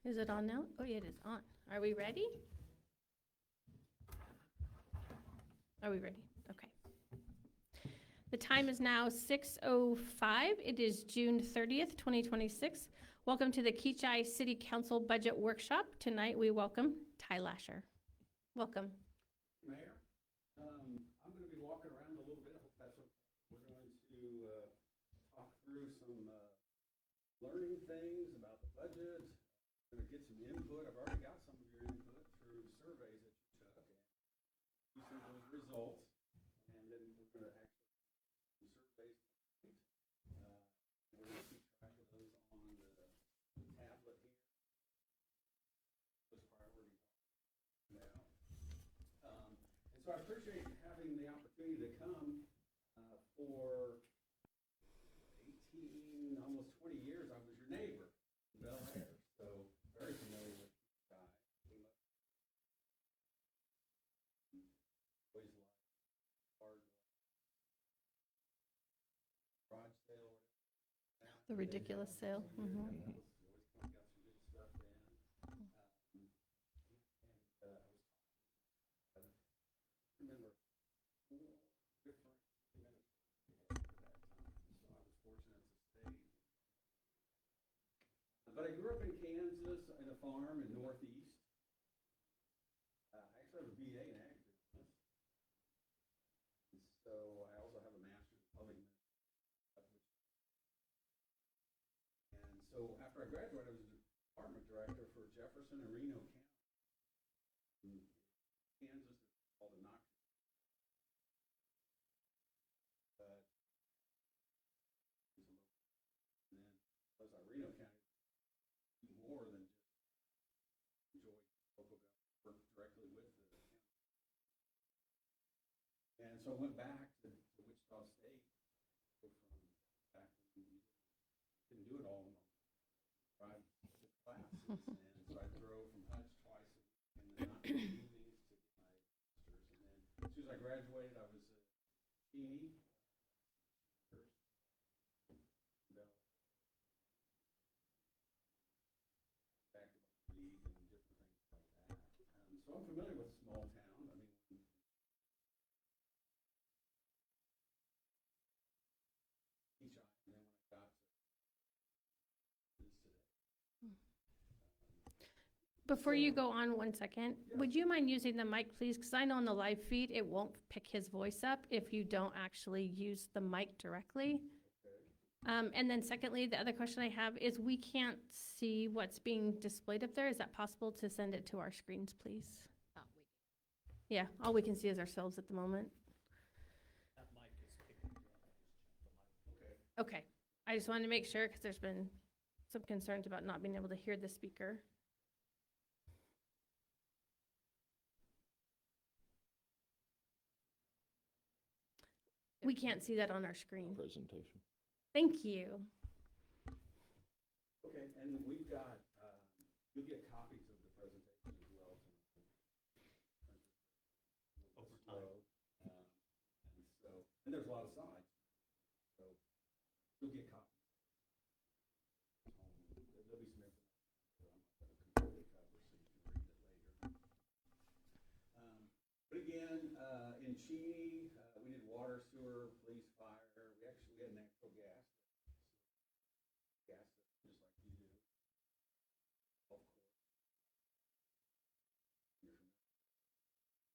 Is it on now? Oh, yeah, it is on. Are we ready? Are we ready? Okay. The time is now 6:05. It is June 30th, 2026. Welcome to the Kechi City Council Budget Workshop. Tonight we welcome Ty Lasher. Welcome. Mayor, I'm going to be walking around a little bit. I hope that's okay. We're going to talk through some learning things about the budget. We're going to get some input. I've already got some of your input through the surveys that you took and see some of those results. And then we're going to actually do some surveys tonight. We're going to keep track of those on the tablet here. Those priorities now. And so I appreciate having the opportunity to come for 18, almost 20 years. I was your neighbor in Bel Air, so very familiar with you guys. Always like hard garage sale. The ridiculous sale. Mm-hmm. But I grew up in Kansas in a farm in Northeast. I actually have a BA in ag business. And so I also have a master's in public administration. And so after I graduated, I was a department director for Jefferson and Reno County. In Kansas, it's called the Knox. But and then was our Reno County. More than just enjoy local government, work directly with the county. And so I went back to Wichita State from back when you didn't do it all in drive to classes. And so I drove from Hutch twice a week and then not evenings to get my master's. And then as soon as I graduated, I was a teenie. So I'm familiar with small town. I mean, Kechi, and then when I got to this today. Before you go on 1 second, would you mind using the mic, please? Because I know on the live feed, it won't pick his voice up if you don't actually use the mic directly. And then secondly, the other question I have is we can't see what's being displayed up there. Is that possible to send it to our screens, please? Yeah, all we can see is ourselves at the moment. That mic is picking you up. Okay, I just wanted to make sure because there's been some concerns about not being able to hear the speaker. We can't see that on our screen. Presentation. Thank you. Okay, and we've got, you'll get copies of the presentation as well. Over time. And there's a lot of slides, so you'll get copies. There'll be some information that I'm not going to completely cover, so you can read it later. But again, in Cheney, we did water, sewer, police, fire. We had natural gas. Gas just like you do. Of course.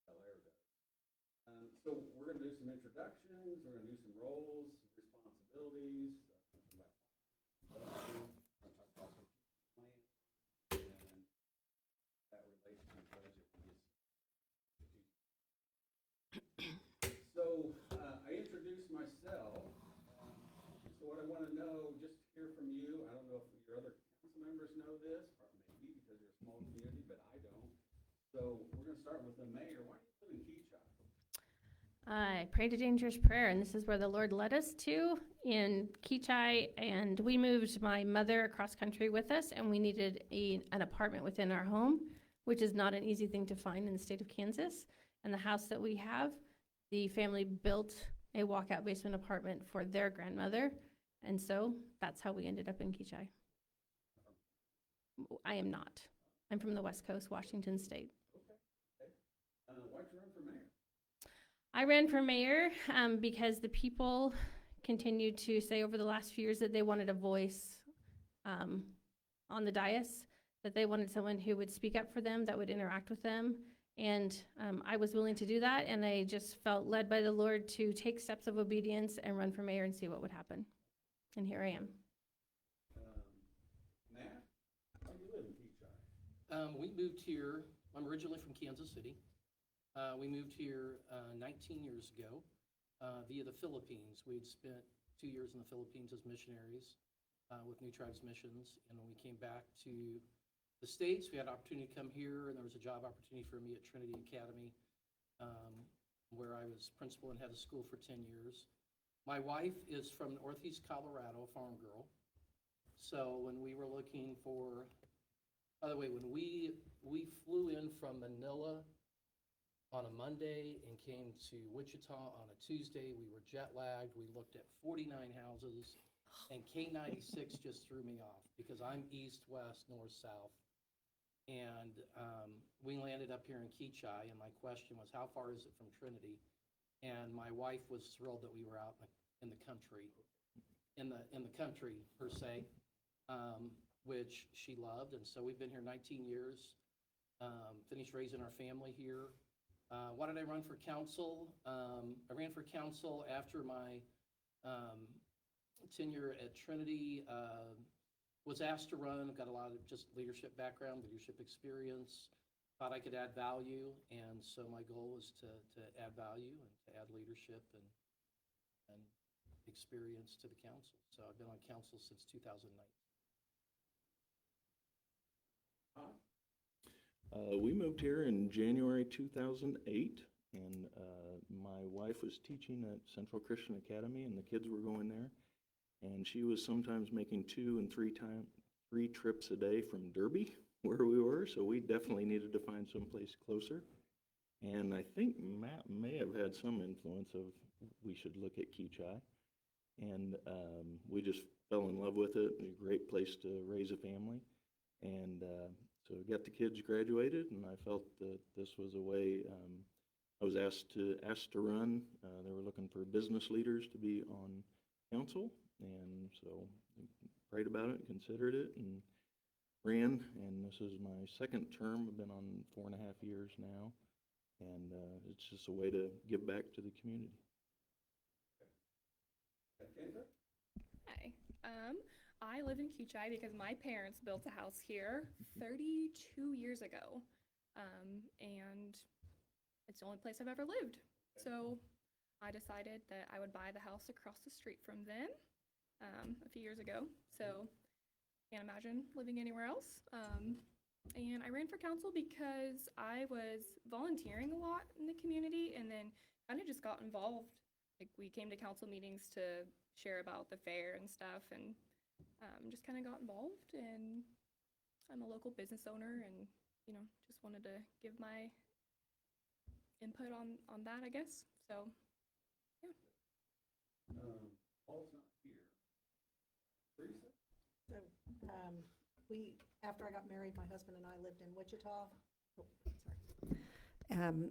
Bel Air does. So we're going to do some introductions. We're going to do some roles, responsibilities. We're going to talk about some plan and that relation to budget. So I introduced myself. So what I want to know, just to hear from you, I don't know if your other council members know this, maybe because you're a small community, but I don't. So we're going to start with the mayor. Why do you live in Kechi? I prayed a dangerous prayer, and this is where the Lord led us to in Kechi, and we moved my mother across country with us, and we needed an apartment within our home, which is not an easy thing to find in the state of Kansas. And the house that we have, the family built a walkout basement apartment for their grandmother, and so that's how we ended up in Kechi. I am not. I'm from the West Coast, Washington State. Why'd you run for mayor? I ran for mayor because the people continued to say over the last few years that they wanted a voice on the dais, that they wanted someone who would speak up for them, that would interact with them. And I was willing to do that, and I just felt led by the Lord to take steps of obedience and run for mayor and see what would happen. And here I am. Matt, how do you live in Kechi? We moved here, I'm originally from Kansas City. We moved here 19 years ago via the Philippines. We'd spent 2 years in the Philippines as missionaries with New Tribes Missions. And when we came back to the States, we had an opportunity to come here, and there was a job opportunity for me at Trinity Academy, where I was principal and head of school for 10 years. My wife is from Northeast Colorado, a farm girl. So when we were looking for, by the way, when we flew in from Manila on a Monday and came to Wichita on a Tuesday, we were jet lagged. We looked at 49 houses, and K96 just threw me off because I'm east, west, north, south. And we landed up here in Kechi, and my question was, how far is it from Trinity? And my wife was thrilled that we were out in the country, in the country per se, which she loved. And so we've been here 19 years, finished raising our family here. Why did I run for council? I ran for council after my tenure at Trinity. Was asked to run, got a lot of just leadership background, leadership experience, thought I could add value, and so my goal was to add value and to add leadership and experience to the council. So I've been on council since 2009. We moved here in January 2008, and my wife was teaching at Central Christian Academy, and the kids were going there. And she was sometimes making 2 and 3 trips a day from Derby, where we were, so we definitely needed to find someplace closer. And I think Matt may have had some influence of we should look at Kechi. And we just fell in love with it. A great place to raise a family. And so we got the kids graduated, and I felt that this was a way. I was asked to run. They were looking for business leaders to be on council. And so I prayed about it, considered it, and ran. And this is my second term. I've been on 4.5 years now. And it's just a way to give back to the community. Hi. I live in Kechi because my parents built a house here 32 years ago. And it's the only place I've ever lived. So I decided that I would buy the house across the street from them a few years ago. So can't imagine living anywhere else. And I ran for council because I was volunteering a lot in the community and then kind of just got involved. Like we came to council meetings to share about the fair and stuff and just kind of got involved. And I'm a local business owner and, you know, just wanted to give my input on that, I guess. So, yeah. Paul's not here. Teresa? So, after I got married, my husband and I lived in Wichita. Oh, sorry.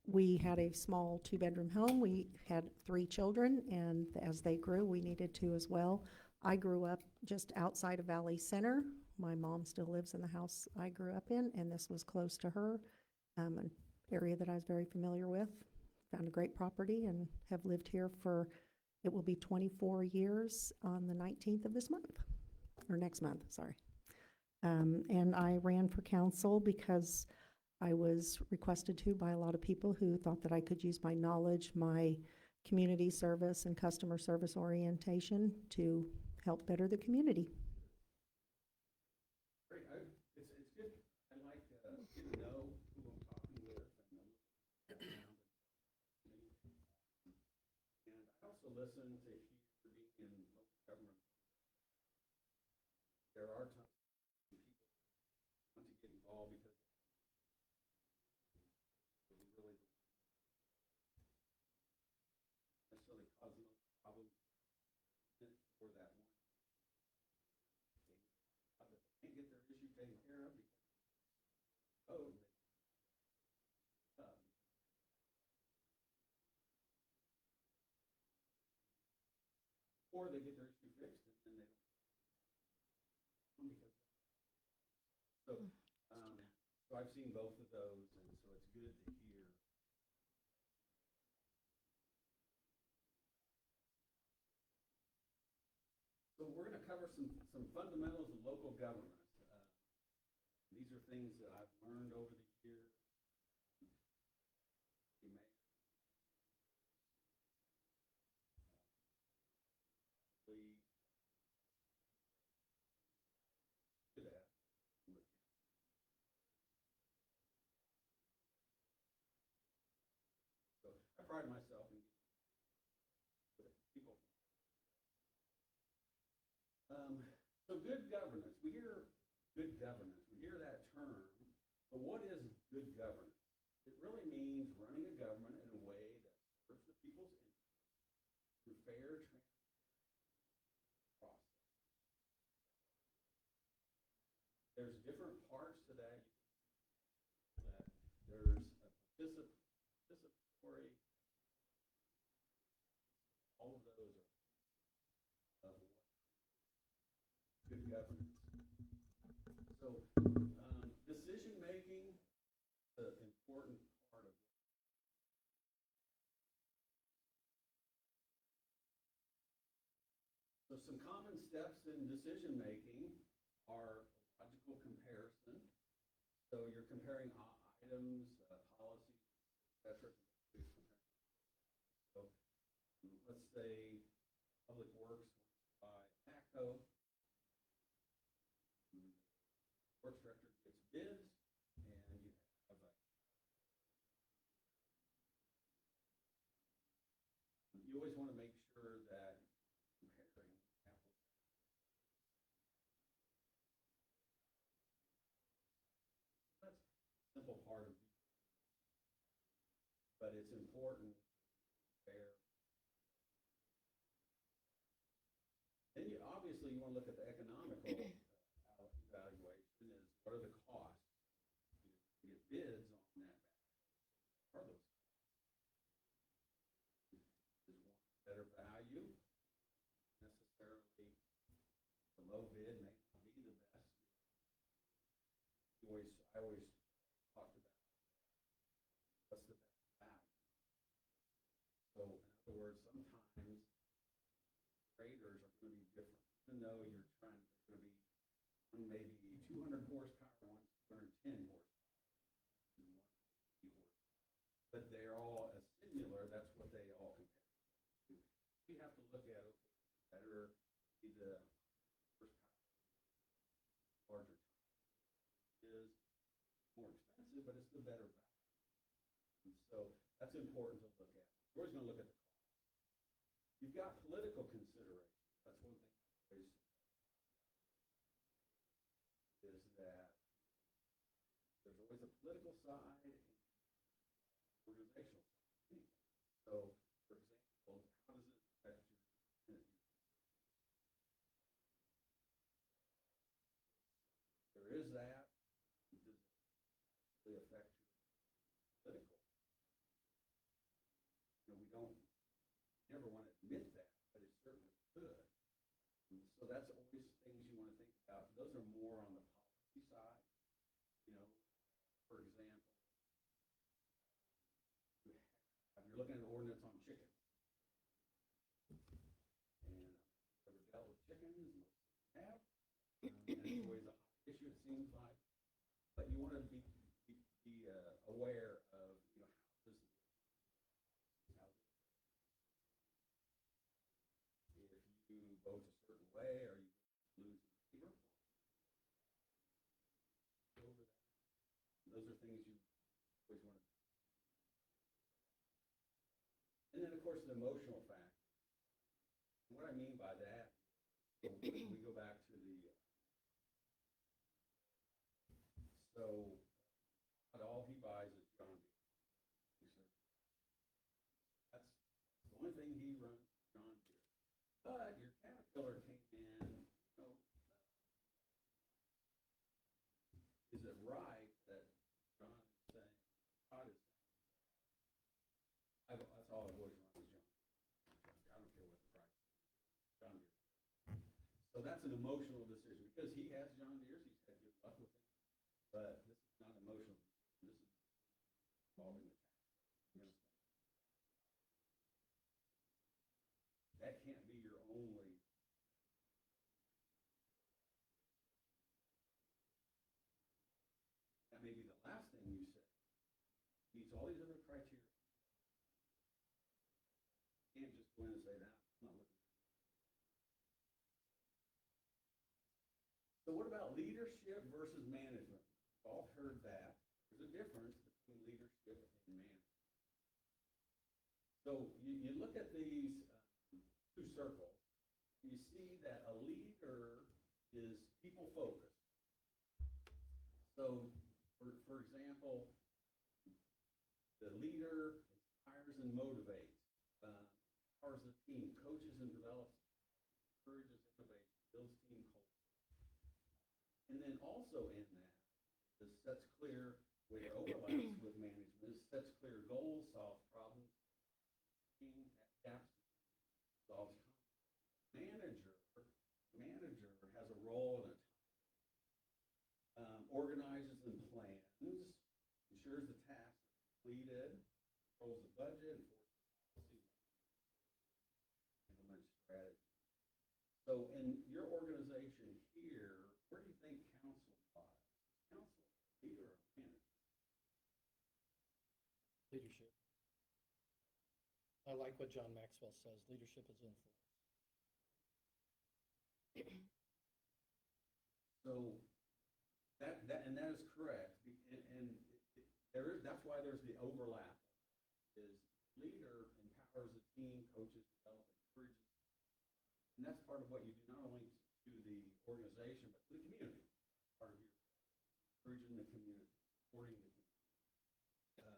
We had a small 2-bedroom home. We had 3 children, and as they grew, we needed to as well. I grew up just outside of Valley Center. My mom still lives in the house I grew up in, and this was close to her, an area that I was very familiar with. Found a great property and have lived here for, it will be 24 years on the 19th of this month, or next month, sorry. And I ran for council because I was requested to by a lot of people who thought that I could use my knowledge, my community service and customer service orientation to help better the community. Great. It's good. I like getting to know who I'm talking with and I also listen to hear being in local government. There are times when people want to get involved because they really necessarily causing those problems for that one. Can't get their issue taken care of because code. Or they get their issue fixed and then they don't. Because, so I've seen both of those, and so it's good to hear. So we're going to cover some fundamentals of local government. These are things that I've learned over the years. You may be good at. So I pride myself in people. So good governance. We hear good governance. We hear that term. But what is good governance? It really means running a government in a way that serves the people's interests through fair, transparent process. There's different parts to that. There's a participatory. All of those are of good governance. So decision making is an important part of it. So some common steps in decision making are logical comparison. So you're comparing items, policies, etc. So let's say Public Works wants to buy a backhoe. Works director gets bids, and you have you always want to make sure that comparing apples. That's a simple part of it, but it's important to compare. Then you obviously you want to look at the economical evaluation is what are the costs to get bids on that. Are those is one better value? Necessarily the low bid may not be the best. I always talked about what's the best value. So in other words, sometimes graders are going to be different, even though you're going to be maybe 200 horsepower, one's 210 horsepower, and one 50 horsepower. But they're all similar. That's what they all compare to. We have to look at it better, be the horsepower, larger is more expensive, but it's the better value. And so that's important to look at. You're always going to look at the cost. You've got political considerations. That's one thing I always is that there's always a political side and organizational side. So, for example, how does it affect your community? There is that. Does it really affect your political? We don't never want to admit that, but it certainly could. And so that's always things you want to think about. Those are more on the policy side. For example, you're looking at an ordinance on chickens. And I've never dealt with chickens, most have. And it's always a hot issue, it seems like. But you want to be aware of, how this is. If you vote a certain way, or you lose in favor. Over that. Those are things you always want to. And then, of course, the emotional factor. And what I mean by that, we go back to so not all he buys is John Deere. That's the only thing he runs, John Deere. But your Caterpillar came in, So that's an emotional decision, because he has John Deere's, he's had good luck with it, but this is not emotional. This is involving the tax. That can't be your only. That may be the last thing you say. Meets all these other criteria. You can't just go in and say that. I'm not looking. So what about leadership versus management? We've all heard that. There's a difference between leadership and management. So you look at these two circles, you see that a leader is people-focused. So, for example, the leader inspires and motivates, empowers the team, coaches and develops, encourages innovation, builds team culture. And then also in that, this sets clear where it overlaps with management, sets clear goals, solves problems, team adapts, solves conflicts. Manager has a role in it. Organizes and plans, ensures the tasks are completed, controls the budget, enforces policy, implements strategy. So in your organization here, where do you think council lies? Council leader or manager? Leadership. I like what John Maxwell says, leadership is influence. So that is correct, that's why there's the overlap. Is leader empowers the team, coaches, develops, encourages, and that's part of what you do not only to the organization but to the community. Part of your encouraging the community, supporting the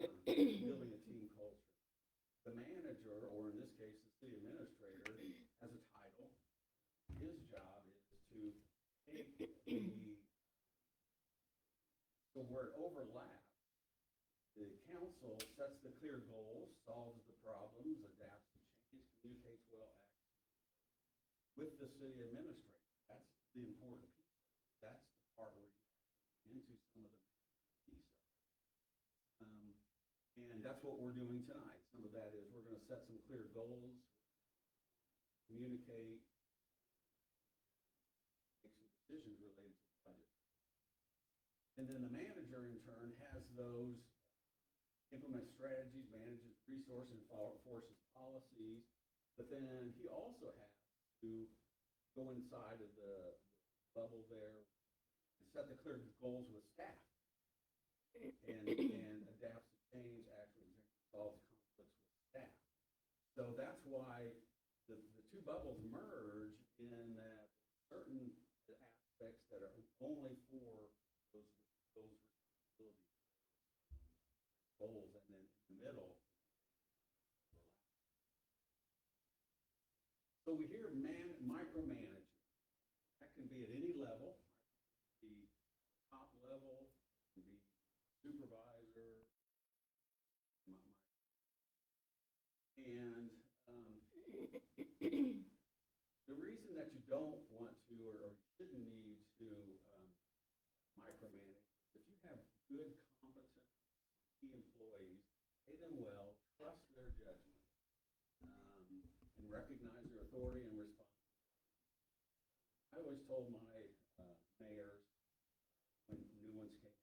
community, building a team culture. The manager, or in this case, the city administrator, has a title. His job is to take so where it overlaps, the council sets the clear goals, solves the problems, adapts to change, communicates well, acts with the city administrator. That's the important piece. That's the part where you get into some of the pieces. And that's what we're doing tonight. Some of that is we're going to set some clear goals, communicate, make some decisions related to the budget. And then the manager, in turn, has those, implements strategies, manages resources, enforces policies, but then he also has to go inside of the bubble there and set the clear goals with staff and adapts to change, actually solves conflicts with staff. So that's why the two bubbles merge in that certain aspects that are only for those responsibilities, goals, and then in the middle. So we hear micromanaging. That can be at any level. It can be top level, it can be supervisor. And the reason that you don't want to or shouldn't need to micromanage, if you have good, competent key employees, pay them well, trust their judgment, and recognize their authority and responsibility. I always told my mayors when new ones came,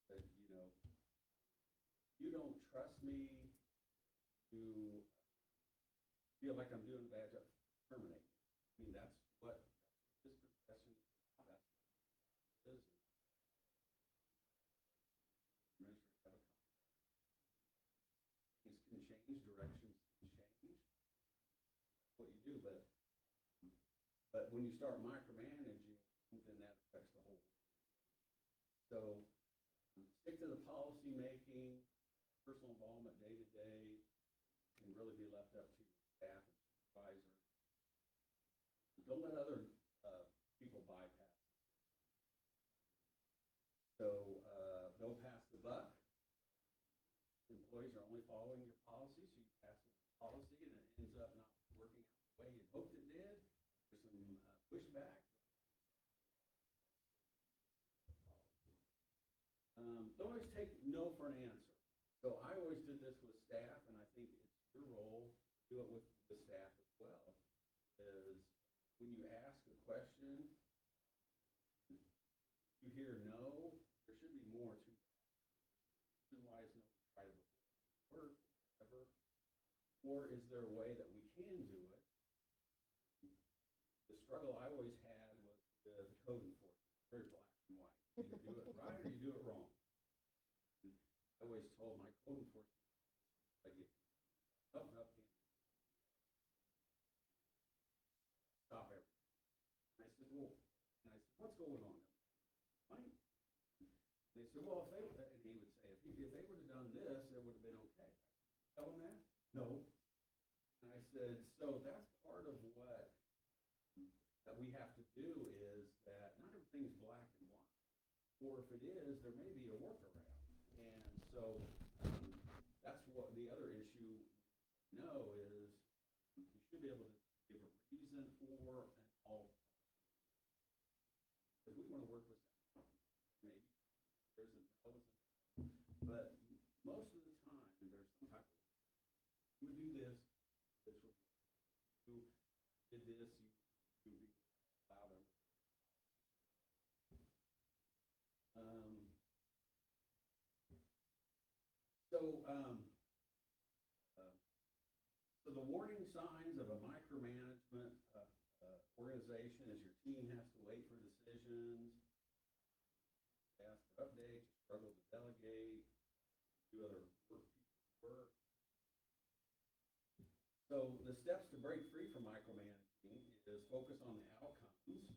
said, you don't trust me to feel like I'm doing a bad job, terminate. I mean, that's what this profession is about. That's business. Things can change, directions can change. That's what you do, but when you start micromanaging, then that affects the whole. So stick to the policy making, personal involvement day to day, can really be left up to your staff and supervisor. Don't let other people bypass. So don't pass the buck. Employees are only following your policy, so you pass the policy and it ends up not working out the way you hoped it did. There's some pushback. always take no for an answer. So I always did this with staff, and I think it's your role to do it with the staff as well, is when you ask a question, you hear no, there should be more to that. Reason why is no try to work, whatever. Or is there a way that we can do it? The struggle I always had was the code enforcement, very black and white. You either do it right or you do it wrong. And I always told my code enforcement, like, oh, no, can't. Stop everything. And I said, well, what's going on? Fine. They said, well, if they, and he would say, if they would have done this, it would have been okay. Tell them that? No. And I said, so that's part of what that we have to do is that not everything's black and white. Or if it is, there may be a workaround. And so that's what the other issue is you should be able to give a reason for an all. Because we want to work with that. Maybe there's a thousand. But most of the time, there's some type of, you would do this would you did this, you would be louder. So the warning signs of a micromanagement organization is your team has to wait for decisions, ask for updates, struggle to delegate, do other work. So the steps to break free from micromanaging is focus on the outcomes,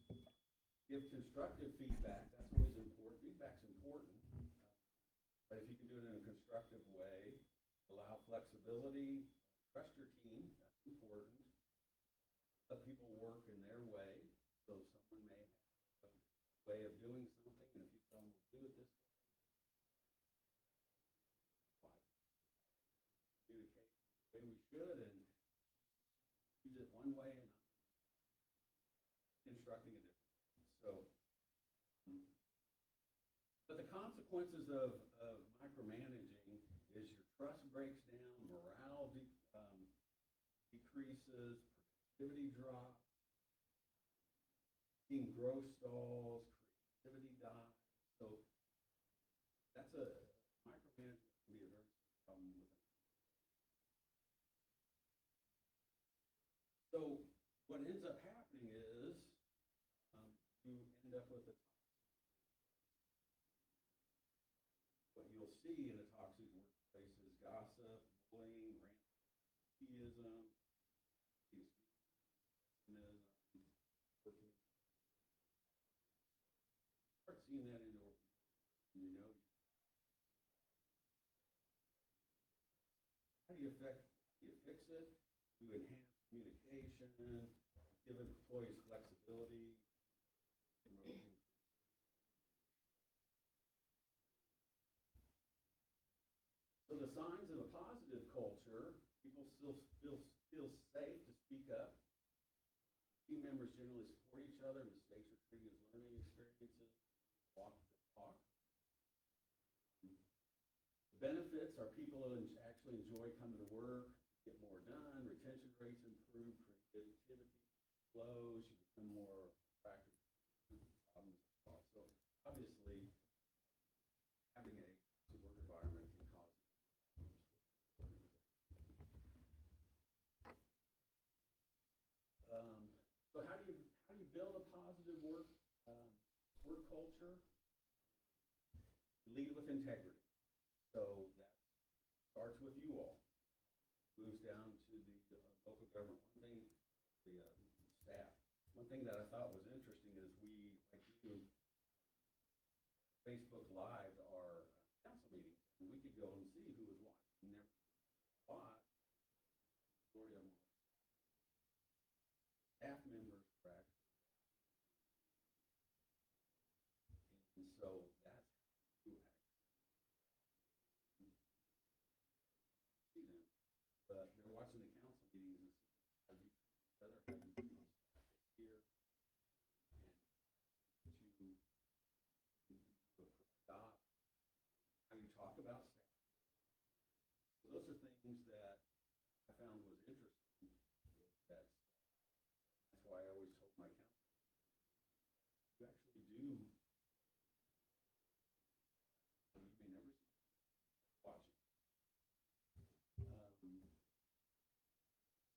give constructive feedback. That's always important. Feedback's important, but if you can do it in a constructive way, allow flexibility, trust your team. That's important. Let people work in their way. So someone may have a way of doing something, and if you tell them to do it this way, communicate the way we should, and use it one way and instructing a different way. So, but the consequences of micromanaging is your trust breaks down, morale decreases, productivity drops, team growth stalls, creativity dies. So that's micromanagement can be a very problem with it. So what ends up happening is you end up with what you'll see in a toxic workplace is gossip, bullying, randomization, start seeing that in your, how do you fix it? You enhance communication, give employees flexibility. So the signs of a positive culture, people still feel safe to speak up. Team members generally support each other. Mistakes are treated as learning experiences. Walk the talk. The benefits are people actually enjoy coming to work, get more done, retention rates improve, creativity flows, you become more attractive to problems solved. So obviously, having a work environment can cause so how do you build a positive work culture? Lead with integrity. So that starts with you all. Moves down to the local government. One thing, the staff. One thing that I thought was interesting is we, like you, Facebook Live our council meetings, and we could go and see who was watching. Never watched. Majority of them were staff members, correct? And so that's who actually see them. But they're watching the council meetings and see how you treat each other, how you treat here, and to adopt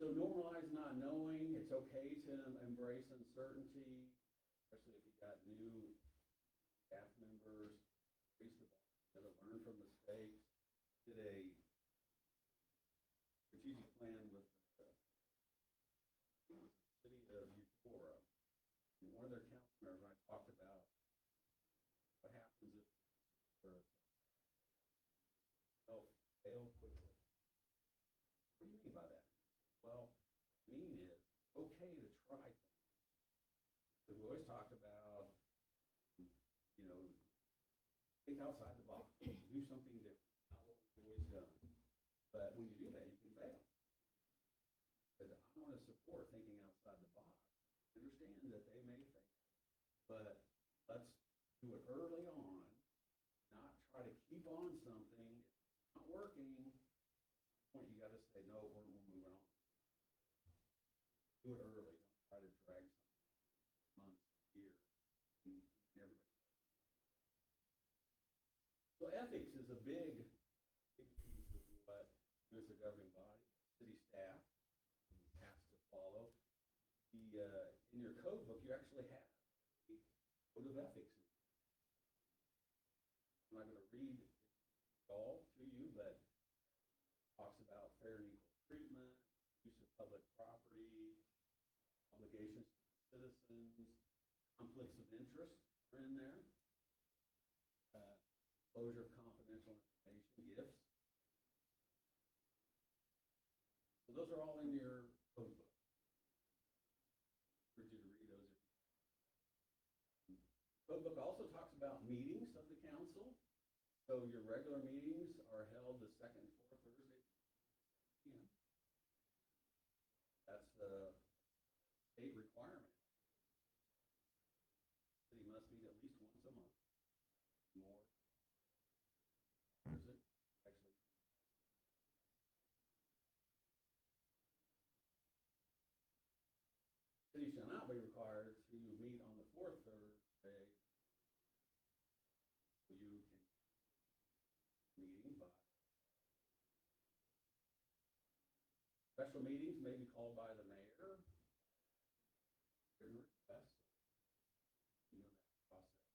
So normalize not knowing, it's okay to embrace uncertainty, especially if you've got new staff members, increase the bar, learn from mistakes. Did a strategic plan with the city of Eudora. And one of their council members, I talked about what happens if the fail quickly. What do you mean by that? Well, mean is okay to try things. So we always talked about, you know, think outside the box, do something different, not what we've always done. But when you do that, you can fail. But I want to support thinking outside the box. Understand that they may fail, but let's do it early on, not try to keep on something. If it's not working, point you got to say, no, we're moving on. Do it early. Don't try to drag something months, years. Everybody. So ethics is a big piece of what you as a governing body, city staff, has to follow. In your code book, you actually have a code of ethics. I'm not going to read it all to you, but it talks about fair and equal treatment, use of public property, obligations to citizens, conflicts of interest are in there, disclosure of confidential information, gifts. So those are all in your code book. I encourage you to read those. Code book also talks about meetings of the council. So your regular meetings are held the second and fourth Thursday. Yeah. That's the state requirement. City must meet at least once a month. More. Is it actually? City shall not be required to meet on the fourth Thursday. So you can meeting by. Special meetings may be called by the mayor. Written request. You know that process.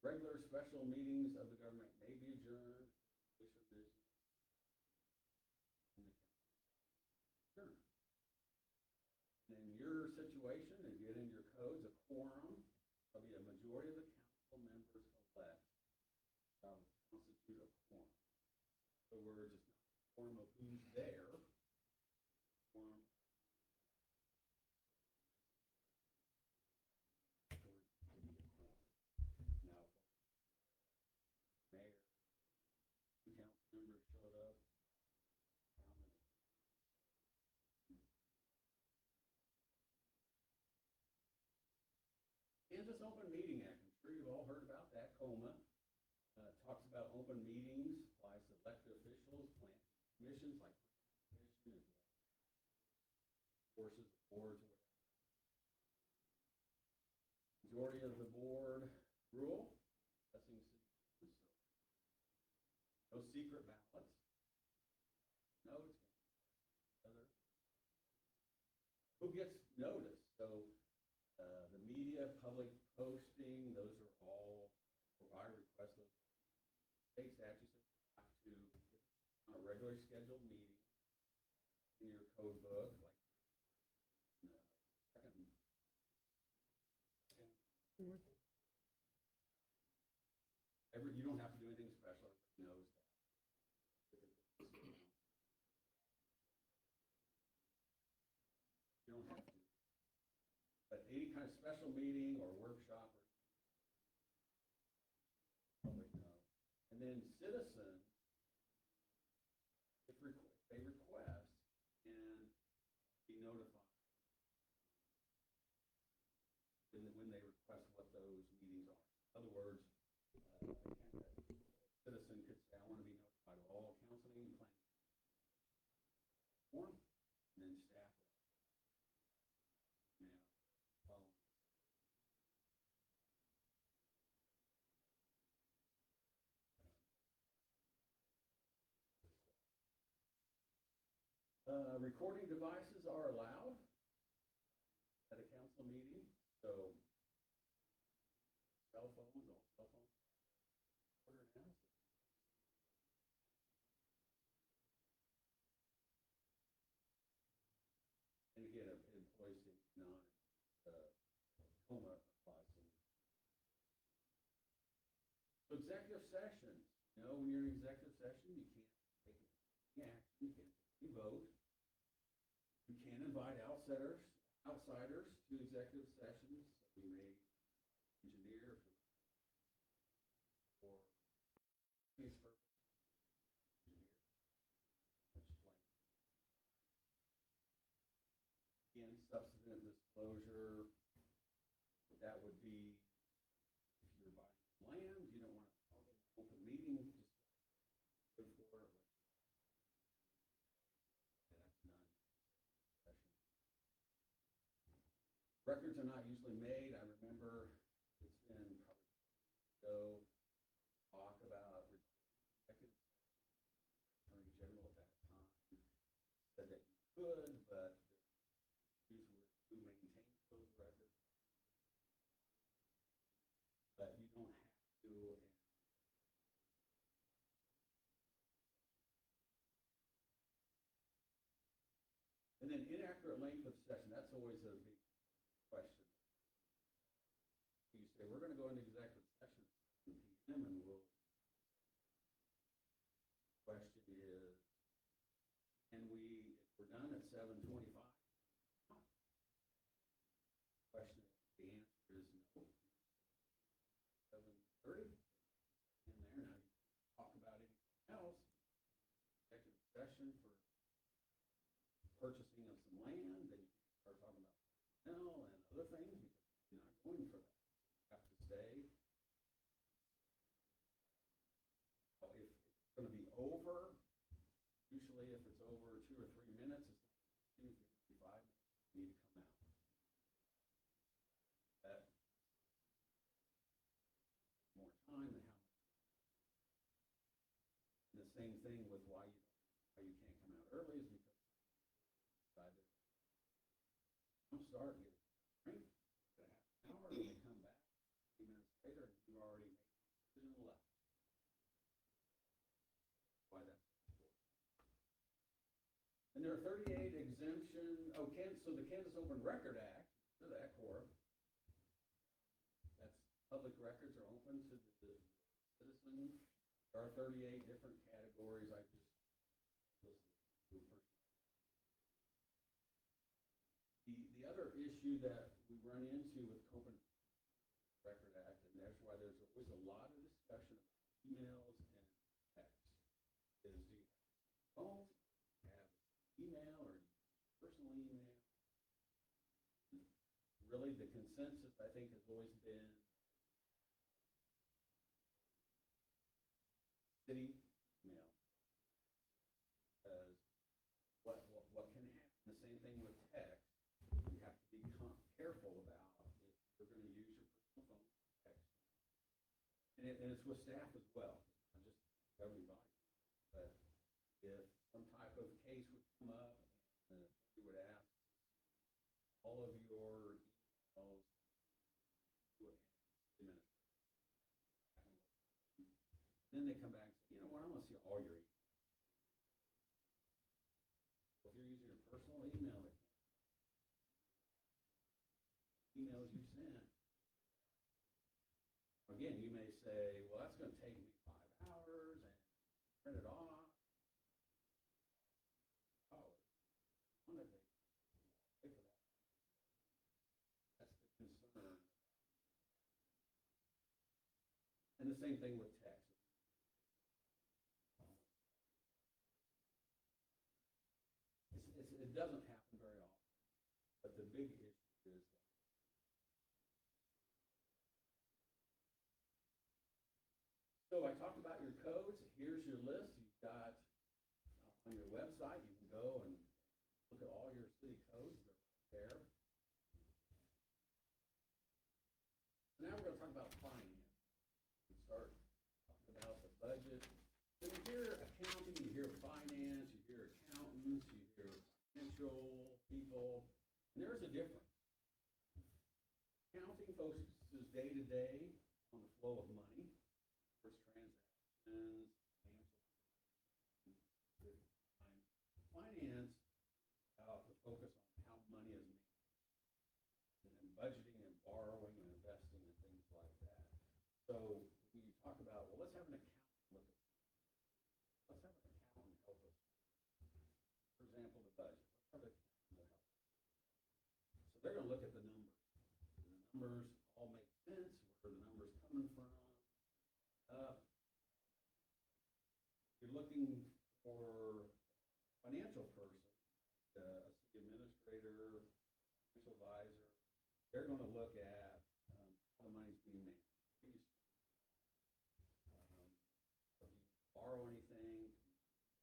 Regular special meetings of the government may be adjourned. Official business. Sure. And in your situation, if you get in your codes, a quorum, there'll be a majority of the council members elect. Constitute a quorum. So we're just not a quorum of who's there. Quorum. Now, mayor, two council members showed up. How many? Kansas Open Meeting Act. I'm sure you've all heard about that, COMA. Talks about open meetings, applies to elected officials, plant commissions like commission, forces, boards, or whatever. Majority of the board rule, discussing citizens, no secret ballots. No, it's other. Who gets notice? So the media, public posting, those are all, or I request those. State statutes have to, on a regularly scheduled meeting, in your code book, like, second. You don't have to do anything special, everybody knows that. You don't have to. But any kind of special meeting or workshop or public know. And then citizens, if they request, can be notified when they request what those meetings are. In other words, a citizen could say, I want to be notified of all council meeting plans. Form, and then staff. Now, following. Recording devices are allowed at a council meeting, so cell phones, all cell phones. Order now. And again, it employs the non, coma license. So executive sessions, when you're in executive session, you can't take any action, you can't take any vote. You can invite outsiders to executive sessions. So we may engineer for case purpose. Again, substantive disclosure, that would be if you're buying land, you don't want to open meeting, just go for it. That's not session. Records are not usually made. I remember it's been probably go talk about records. Attorney General at that time said that you could, but who maintains those records. But you don't have to. And then inaccurate length of session, that's always a big question. You say, we're going to go into executive session at 7 p.m. and question is, can we, if we're done at 7:25, question, the answer is no. 7:30, in there, now you talk about anything else, executive session for purchasing of some land, then you start talking about personnel and other things, because you're not going for that. You have to stay. If it's going to be over, usually if it's over 2 or 3 minutes, it's 2, 5 minutes, you need to come out. That more time than how much. And the same thing with why you can't come out early is because I'm start get a drink, get a half an hour, and they come back 3 minutes later, and you already made a decision and left. Why that's important. And there are 38 exemption. So the Kansas Open Record Act, to that core, that's public records are open to the citizen. There are 38 different categories. I just listed the first. The other issue that we run into with Open Record Act, and that's why there's always a lot of discussion about emails and text, is do you have phone, have email, or personal email? Really, the consensus, I think, has always been city email. Because what can happen, the same thing with text, you have to be careful about if you're going to use your personal phone to text. And it's with staff as well, not just everybody. But if some type of case would come up, and you would ask all of your emails to an administrator. Then they come back and say, you know what, I want to see all your emails. If you're using your personal email, emails you sent, again, you may say, well, that's going to take me 5 hours and print it off. Oh, one of the pay for that. That's the concern. And the same thing with text. It doesn't happen very often, but the big issue is that so I talked about your codes. Here's your list. You've got on your website, you can go and look at all your city codes. They're right there. So now we're going to talk about finance. We start talking about the budget. So you hear accounting, you hear finance, you hear accountants, you hear financial people, and there is a difference. Accounting focuses day to day on the flow of money, first transactions, financial. Finance, the focus on how money is made, and budgeting and borrowing and investing and things like that. So when you talk about, well, let's have an accountant look at, let's have an accountant help us. For example, the budget. Let's have an accountant help us. So they're gonna look at the numbers. And the numbers all make sense, where the numbers coming from. You're looking for financial person, a city administrator, financial advisor, they're gonna look at, how the money's being managed. If you borrow anything,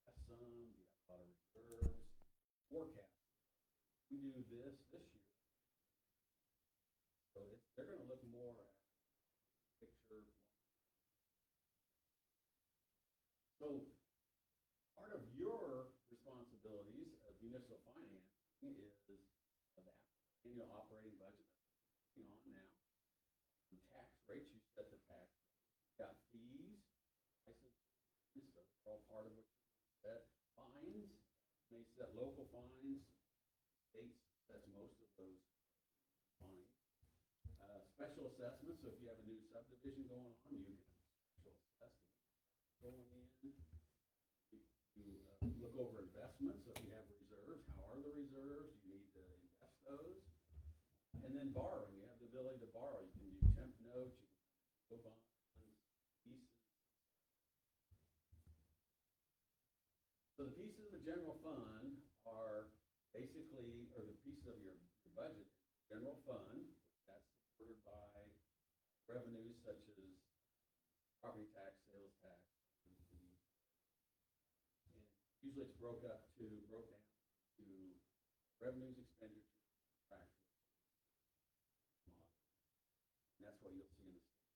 have some, you have a lot of reserves, forecast. We do this year. So they're gonna look more at picture. So part of your responsibilities of municipal financing is the annual operating budget that's going on now. The tax rates, you set the tax. Got fees, licenses, those are all part of what you set. Fines, they set local fines. State sets most of those fines. Special assessments, so if you have a new subdivision going on, you can special assess it. Going in, you look over investments, so if you have reserves, how are the reserves? You need to invest those. And then borrowing, you have the ability to borrow. You can do temp notes, you can go bonds, pieces. So the pieces of the general fund are basically, or the pieces of your budget, general fund, that's supported by revenues such as property tax, sales tax, and usually it's broke down to revenues, expenditures, taxes. And that's what you'll see in the state.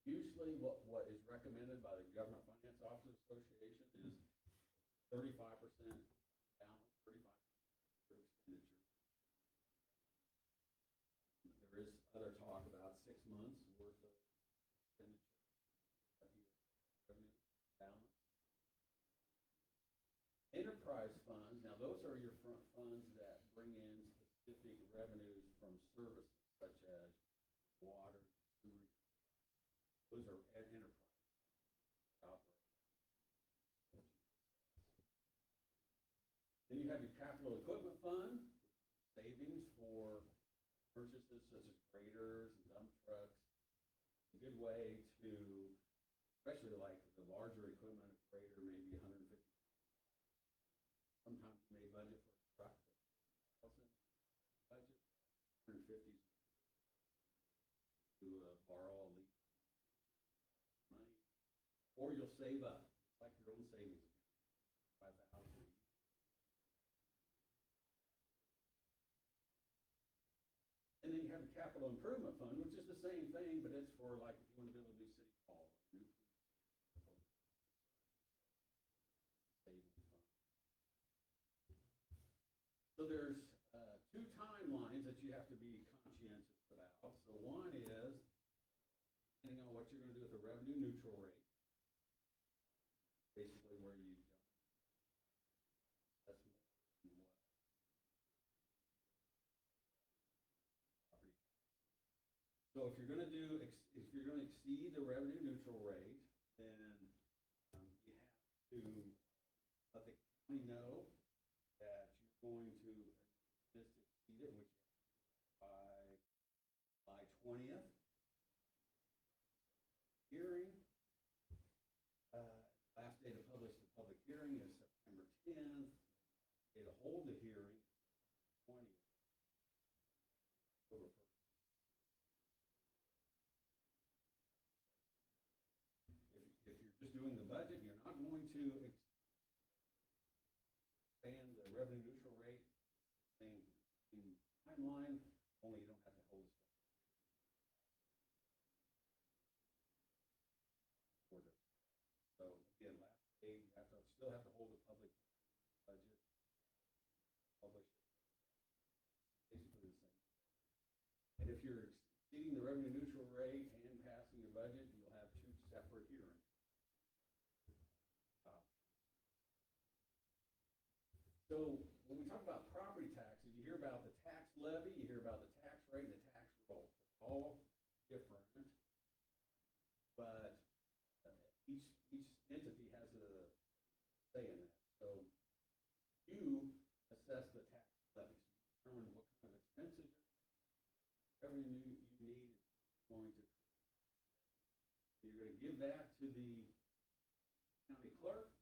Usually what is recommended by the Government Finance Officers Association is 35% balance, 35% for expenditure. There is other talk about 6 months worth of expenditure, revenue balance. Enterprise funds, now those are your front funds that bring in specific revenues from services such as water, sewer. Those are enterprise operations. Then you have your capital equipment fund, savings for purchases such as graders and dump trucks. A good way to, especially like the larger equipment, a grader maybe 150. Sometimes you may budget for a truck, budget 150 to borrow a lease money, or you'll save up. It's like your own savings account, 5,000. And then you have the capital improvement fund, which is the same thing, but it's for like if you want to build a new city hall, new savings fund. So there's two timelines that you have to be conscientious about. So one is, depending on what you're going to do with the revenue neutral rate, basically where you don't. That's more than what. So if you're going to do, if you're going to exceed the revenue neutral rate, then you have to let the county know that you're going to just exceed it, which by 20th. Hearing, last day to publish the public hearing is September 10th. Day to hold the hearing, 20th. October 1st. If you're just doing the budget, you're not going to expand the revenue neutral rate, same timeline, only you don't have to hold it. So again, last day, you still have to hold a public budget. if you're exceeding the revenue neutral rate and passing your budget, you'll have two separate hearings. So when we talk about property taxes, you hear about the tax levy, you hear about the tax rate, and the tax roll. They're all different, but each entity has a say in that. So you assess the tax levy, so you determine what kind of expenses, revenue you need is going to. You're going to give that to the county clerk.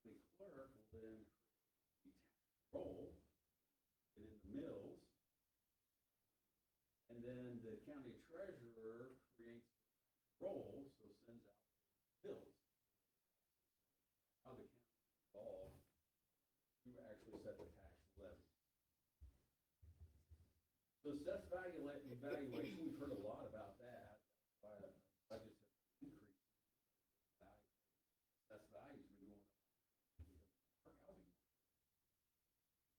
The clerk will then create the tax roll and in the mills, and then the county treasurer creates rolls, so sends out bills. How the county is involved, you actually set the tax levy. So assessed evaluation, we've heard a lot about that. Why budgets have increased. Assessed value's been going up for housing.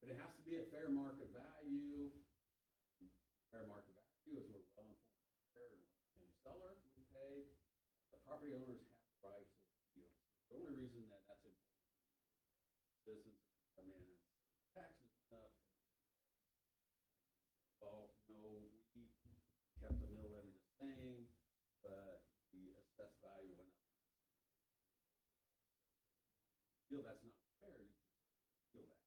But it has to be at fair market value. Fair market value is what well informed and seller would pay. The property owners have rights of appeal. The only reason that that's important, citizens come in and taxes up. Well, no, we kept the mill levy the same, but the assessed value went up. Feel that's not fair, you can feel that.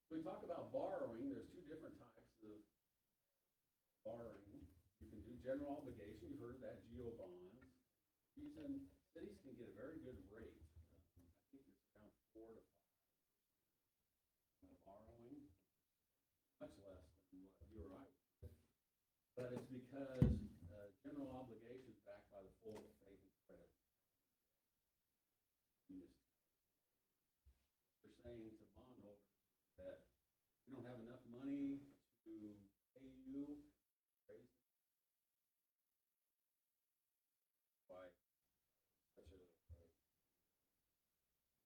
So we talk about borrowing. There's two different types of borrowing. You can do general obligation. You've heard of that, GO bonds. Reason cities can get a very good rate. I think it's around 4 to 5 borrowing, much less than what you or I would. But it's because general obligation is backed by the full faith and credit. You're saying to bondholders that we don't have enough money to pay you, raise by such a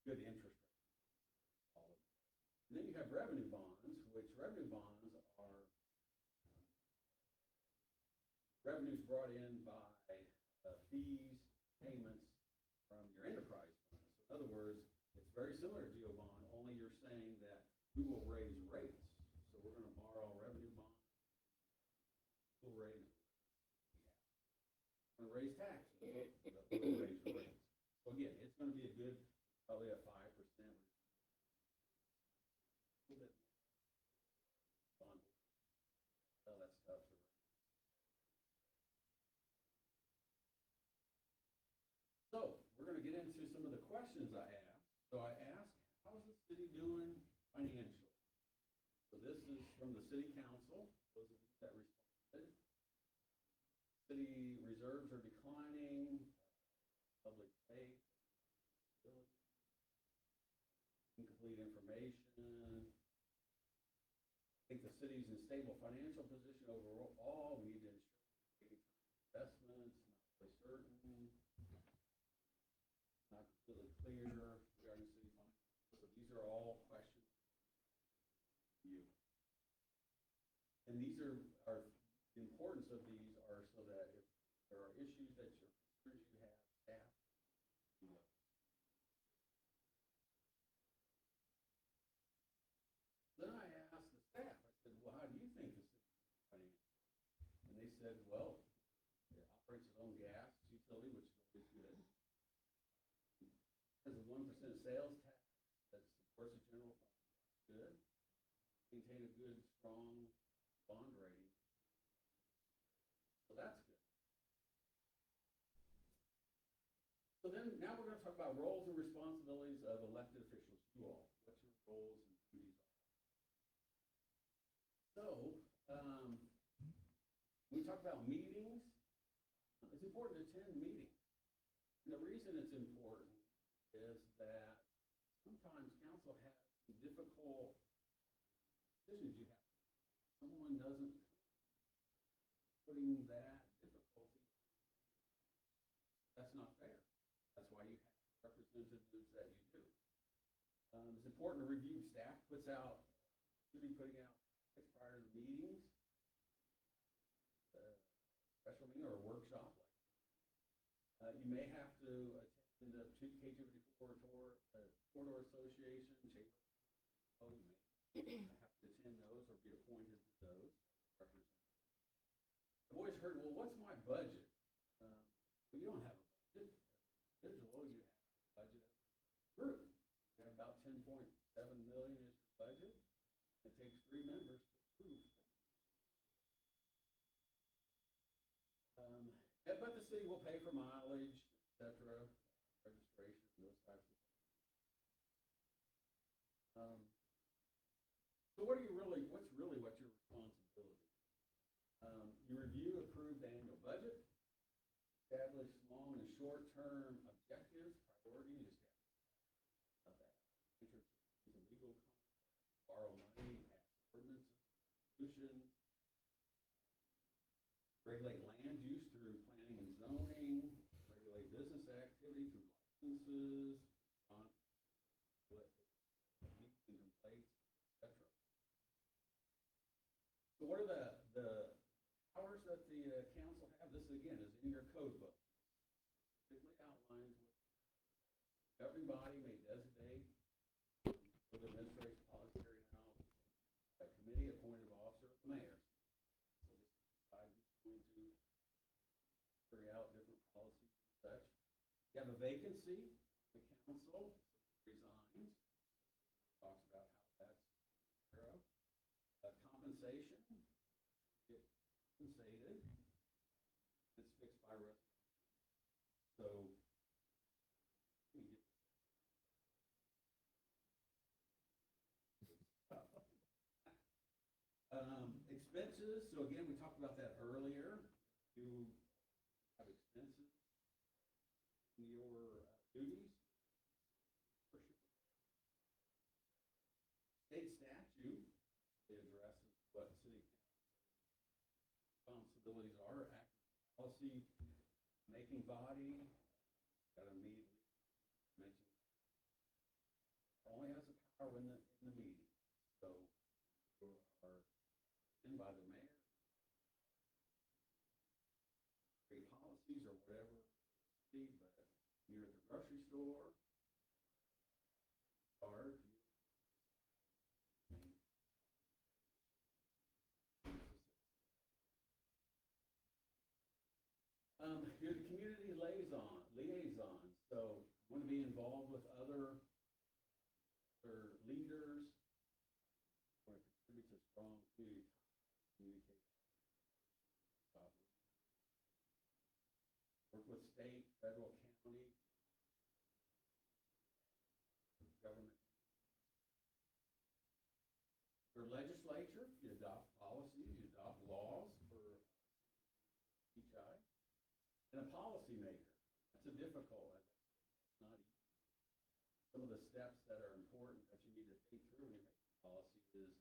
good interest rate. And then you have revenue bonds, which revenue bonds are revenues brought in by fees, payments from your enterprise fund. So in other words, it's very similar to GO bond, only you're saying that we will raise rates. So we're going to borrow revenue bonds. We'll raise. We're going to raise taxes. We'll raise rates. So again, it's going to be a good, probably a 5%. A little bit. Bond. Well, that's tough to raise. So we're going to get into some of the questions I asked. So I asked, how's the city doing financially? So this is from the city council, those of you that responded. City reserves are declining, public faith, incomplete information. I think the city's in stable financial position overall. We need to ensure investments, not really certain, not completely clear regarding city finances. So these are all questions for you. And these are the importance of these are so that if there are issues that you have, staff, you know. Then I asked the staff, I said, well, how do you think the city is financial? And they said, well, it operates its own gas utility, which is always good. Has a 1% sales tax that supports the general fund. Good. Maintain a good, strong bond rating. So that's good. So then, now we're going to talk about roles and responsibilities of elected officials. You all, what your roles and duties are. So, when we talk about meetings, it's important to attend meetings. And the reason it's important is that sometimes council has some difficult decisions you have. Someone doesn't putting that difficulty. That's not fair. That's why you have representatives that you do. It's important to review. Staff puts out, should be putting out prior to the meetings, special meeting or a workshop. You may have to attend the Kechi Corridor Association, Chamber. You may have to attend those or be appointed to those. I've always heard, well, what's my budget? Well, you don't have a budget. Individual, you have a budget as a group. You have about 10.7 million is your budget. It takes 3 members to approve. But the city will pay for mileage, et cetera, registration, those types of things. So what's your responsibility? You review approved annual budget, establish long and short-term objectives, priorities, enter legal contracts, borrow money, pass ordinances, resolutions, regulate land use through planning and zoning, regulate business activity through licenses, meetings and complaints, etc. So what are the powers that the council have? This again is in your code book. Specifically outlines what governing body may designate for the administrative policy carried out a committee appointed officer of the mayor. So this is going to carry out different policies and such. You have a vacancy, the council resigns, talks about how that's taken care of. Compensation, get compensated, it's fixed by resolution. So, we get expenses, so again, we talked about that earlier. You have expenses in your duties. State statute, it addresses what city responsibilities are, active policy making body, got to immediately mention, only has the power in the meeting. So, you are in by the mayor, create policies or whatever, but you're at the grocery store, or you're the community liaison, so you want to be involved with other leaders, want to contribute to strong communication. Work with state, federal, county, government. For legislature, you adopt policies, you adopt laws for each eye. And a policymaker, that's a difficult one. It's not easy. Some of the steps that are important that you need to think through when you make a policy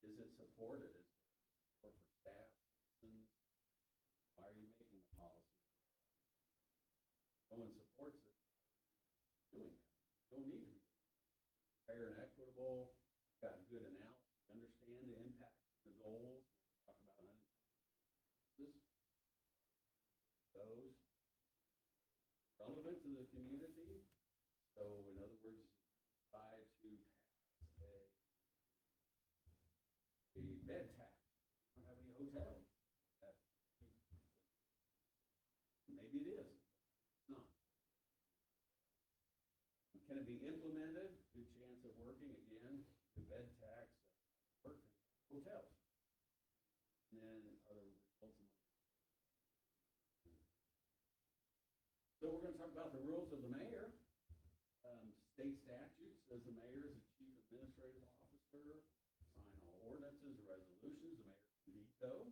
is it supported? Is it support for staff? Why are you making the policy? No one supports it. Doing that. You don't need to be fair and equitable, got good analysis, understand the impact, the goals, talk about this. Those relevant to the community. So in other words, try to pass a bed tax. We don't have any hotels. Maybe it is. It's not. Can it be implemented? Good chance of working again. The bed tax work in hotels. And then other results. So we're going to talk about the rules of the mayor. State statute says the mayor is the chief administrative officer, sign all ordinances or resolutions. The mayor can veto.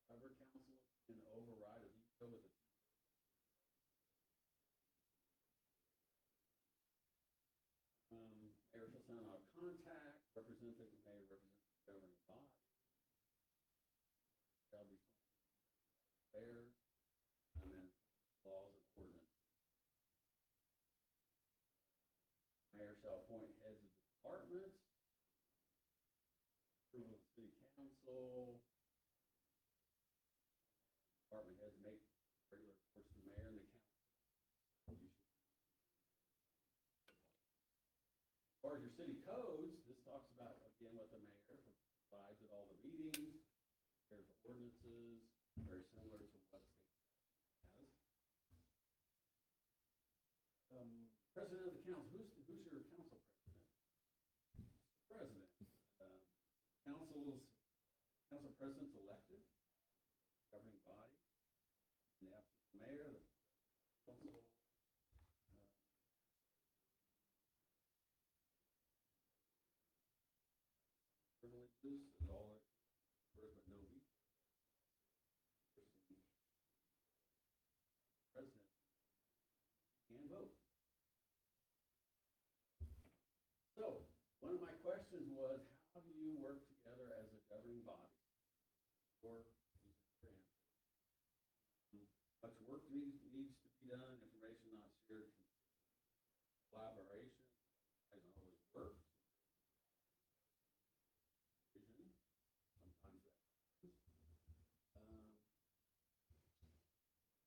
However, council can override a veto with a mayor shall send out contact, representative of the mayor represents the governing body. Shall be fair, and then laws and ordinance. Mayor shall appoint heads of departments, approval of council, department heads make regular reports to the mayor and the council. As far as your city codes, this talks about, again, what the mayor provides at all the meetings. There's ordinances, very similar to what state has. President of the council, who's your council president? President. Council president's elected, governing body, and the mayor, the council. Privileges and all that, but no veto. President can vote. So, one of my questions was, how do you work together as a governing body? Or, much work needs to be done, information not shared, collaboration doesn't always work. Vision, sometimes that happens.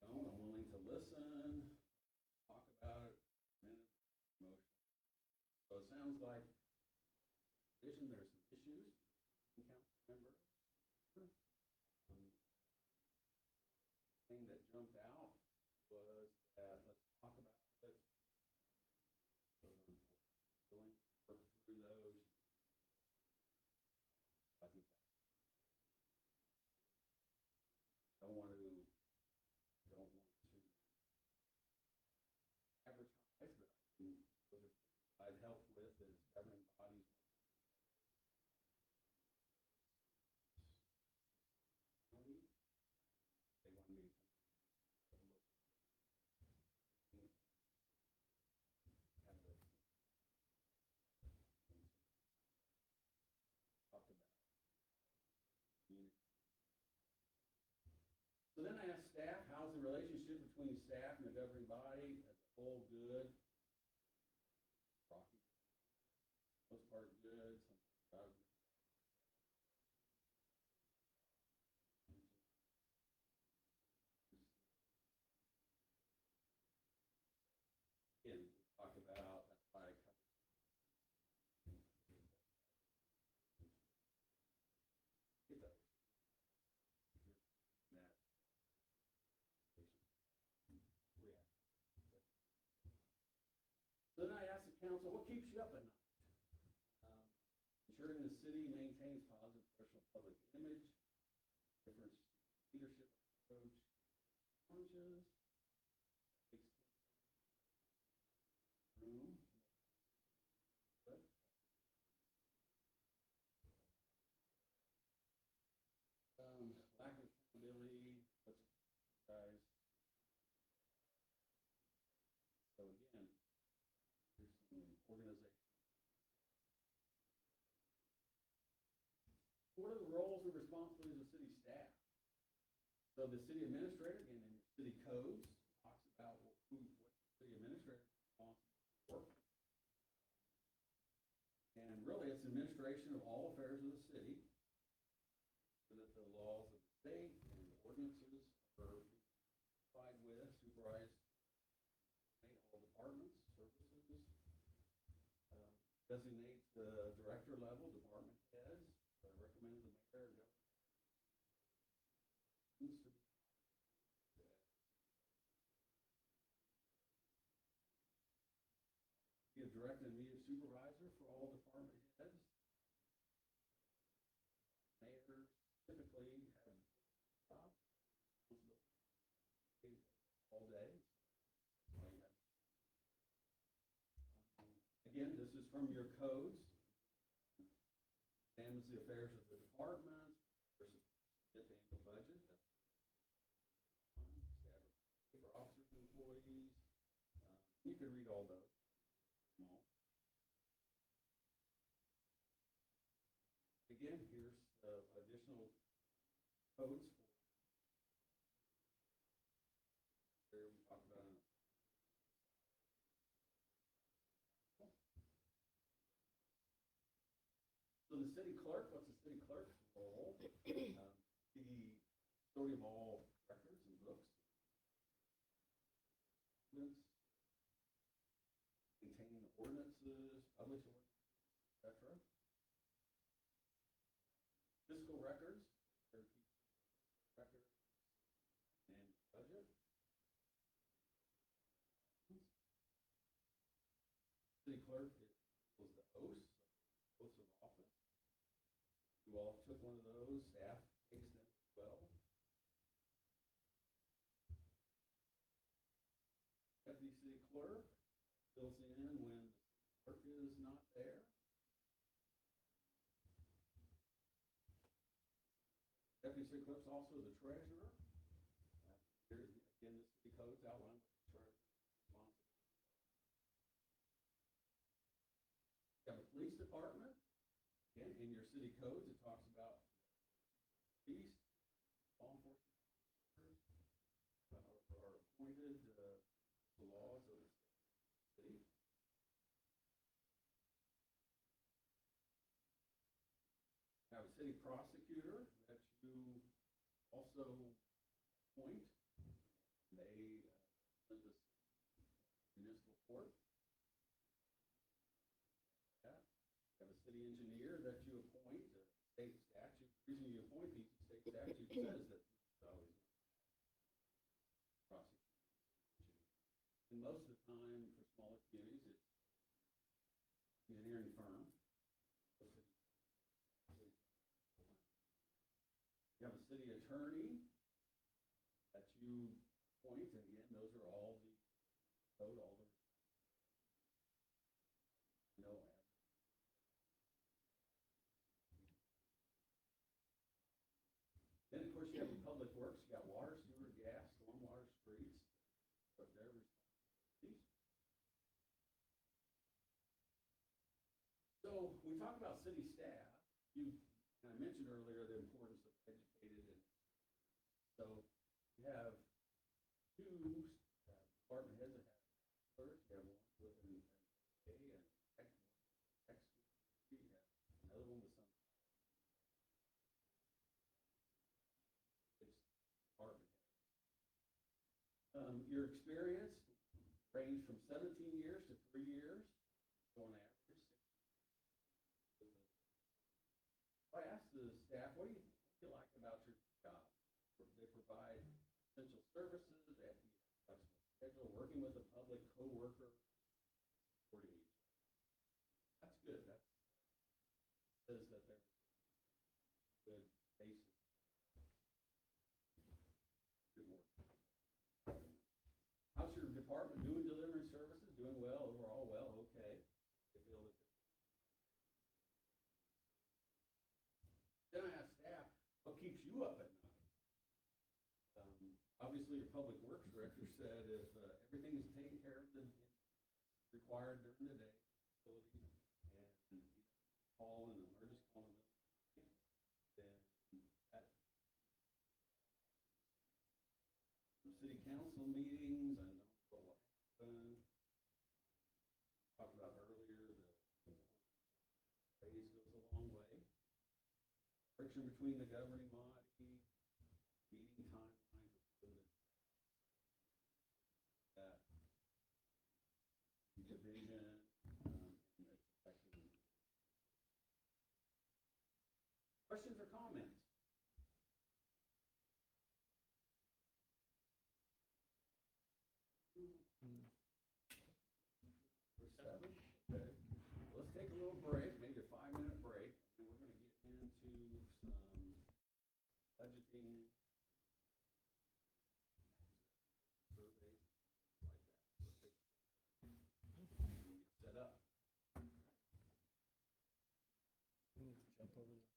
I'm willing to listen, talk about it, minute, emotion. So it sounds like, vision, there's some issues, council member. Thing that jumped out was that, let's talk about it. Willing to work through those. I think don't want to advertise, but I'd help with is governing bodies. They want me to talk about community. So then I asked staff, how's the relationship between staff and the governing body as a whole good? Rocky. Most part good, sometimes again, we talked about that's why I covered get those. That react. So then I asked the council, what keeps you up at night? Ensuring the city maintains positive professional public image, different leadership approach, challenges, room. Lack of accountability, let's guys. So again, here's some organization. What are the roles and responsibilities of city staff? So the city administrator, again, in your city codes, talks about what the city administrator is responsible for. And really, it's administration of all affairs of the city, so that the laws of the state and the ordinances are complied with, supervised, all departments, services. Designate the director level, department heads, recommend the mayor and governor. Be a direct and immediate supervisor for all department heads. Mayors typically have jobs all day. Again, this is from your codes. Examines the affairs of the departments versus get the annual budget. For officers and employees. You can read all those. Again, here's additional codes for we talked about. So the city clerk, what's the city clerk's role? The custodian of all records and books, maintain ordinances, publish ordinances, etc. Fiscal records, their records and budget. City clerk was the oath of office. You all took one of those, staff takes them as well. Deputy city clerk fills in when the clerk is not there. Deputy city clerk's also the treasurer. Here's, again, the city codes outline what the treasurer's responsibility. You have a police department. Again, in your city codes, it talks about police, law enforcement officers are appointed the laws of the city. You have a city prosecutor that you also appoint. They send the municipal court. You have a city engineer that you appoint, state statute. The reason you appoint people, state statute says that it's always prosecution. And most of the time, for smaller communities, it's engineering firm. You have a city attorney that you appoint, and again, those are all the code, all the Then, of course, you have the public works. You got water, sewer, gas, stormwater, streets, but their responsibilities. So we talk about city staff. I mentioned earlier the importance of educated, and so you have two department heads that have clerks. You have one with an A and X. You have another one with some. Your experience ranged from 17 years to 3 years, so on average. I asked the staff, what do you feel like about your job? They provide essential services, they have a flexible schedule, working with a public co-worker, supporting each other. That's good. That says that they're good basis. Good work. How's your department doing delivering services? Doing well, overall well, okay. They feel that. Then I asked staff, what keeps you up at night? Obviously, your public works director said if everything is taken care of, required during the day, facility, and call an emergency call, then that city council meetings, I know what happened. Talked about earlier, the raise goes a long way. Friction between the governing body, meeting timelines, that division, and it's affecting. Questions or comments? For 7? Okay. Let's take a little break, maybe a 5-minute break, and we're going to get into some budgeting, surveys, like that. Set up. Jump over there.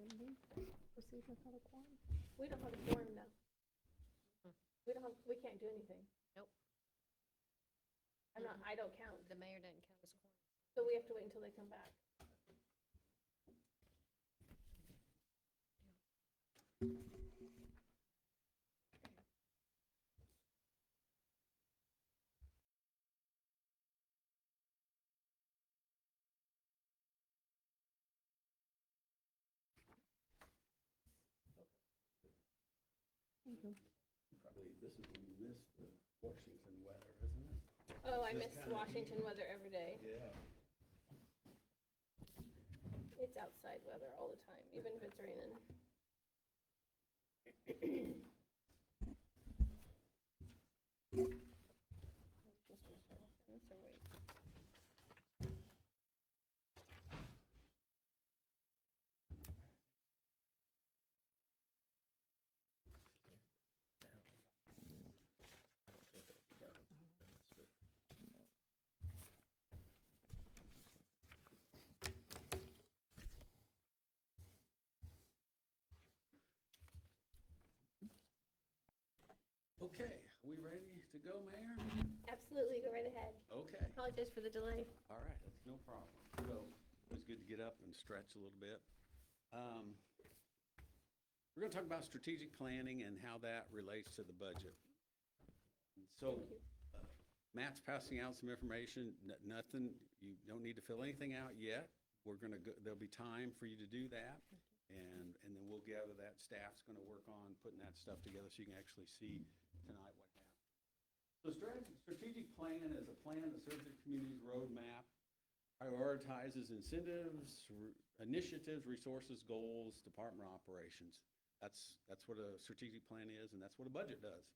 Proceed without a quorum? We don't have a quorum now. We can't do anything. Nope. I don't count, The mayor didn't count as quorum. so we have to wait until they come back. Probably, this is when you missed the Washington weather, isn't it? Oh, I Just miss kinda- Washington weather every day. Yeah. It's outside weather all the time, even if it's raining. Okay, are we ready to go, Mayor? Absolutely, go right ahead. Okay, Apologize for the delay. all right, that's no problem. So, it was good to get up and stretch a little bit. We're gonna talk about strategic planning and how that relates to the budget. So, Matt's passing out some information, nothing, you don't need to fill anything out yet. We're gonna go, there'll be time for you to do that. And then we'll gather that, staff's gonna work on putting that stuff together so you can actually see tonight what happened. So strategic plan is a plan that serves the community's roadmap, prioritizes incentives, initiatives, resources, goals, department operations. That's what a strategic plan is, and that's what a budget does.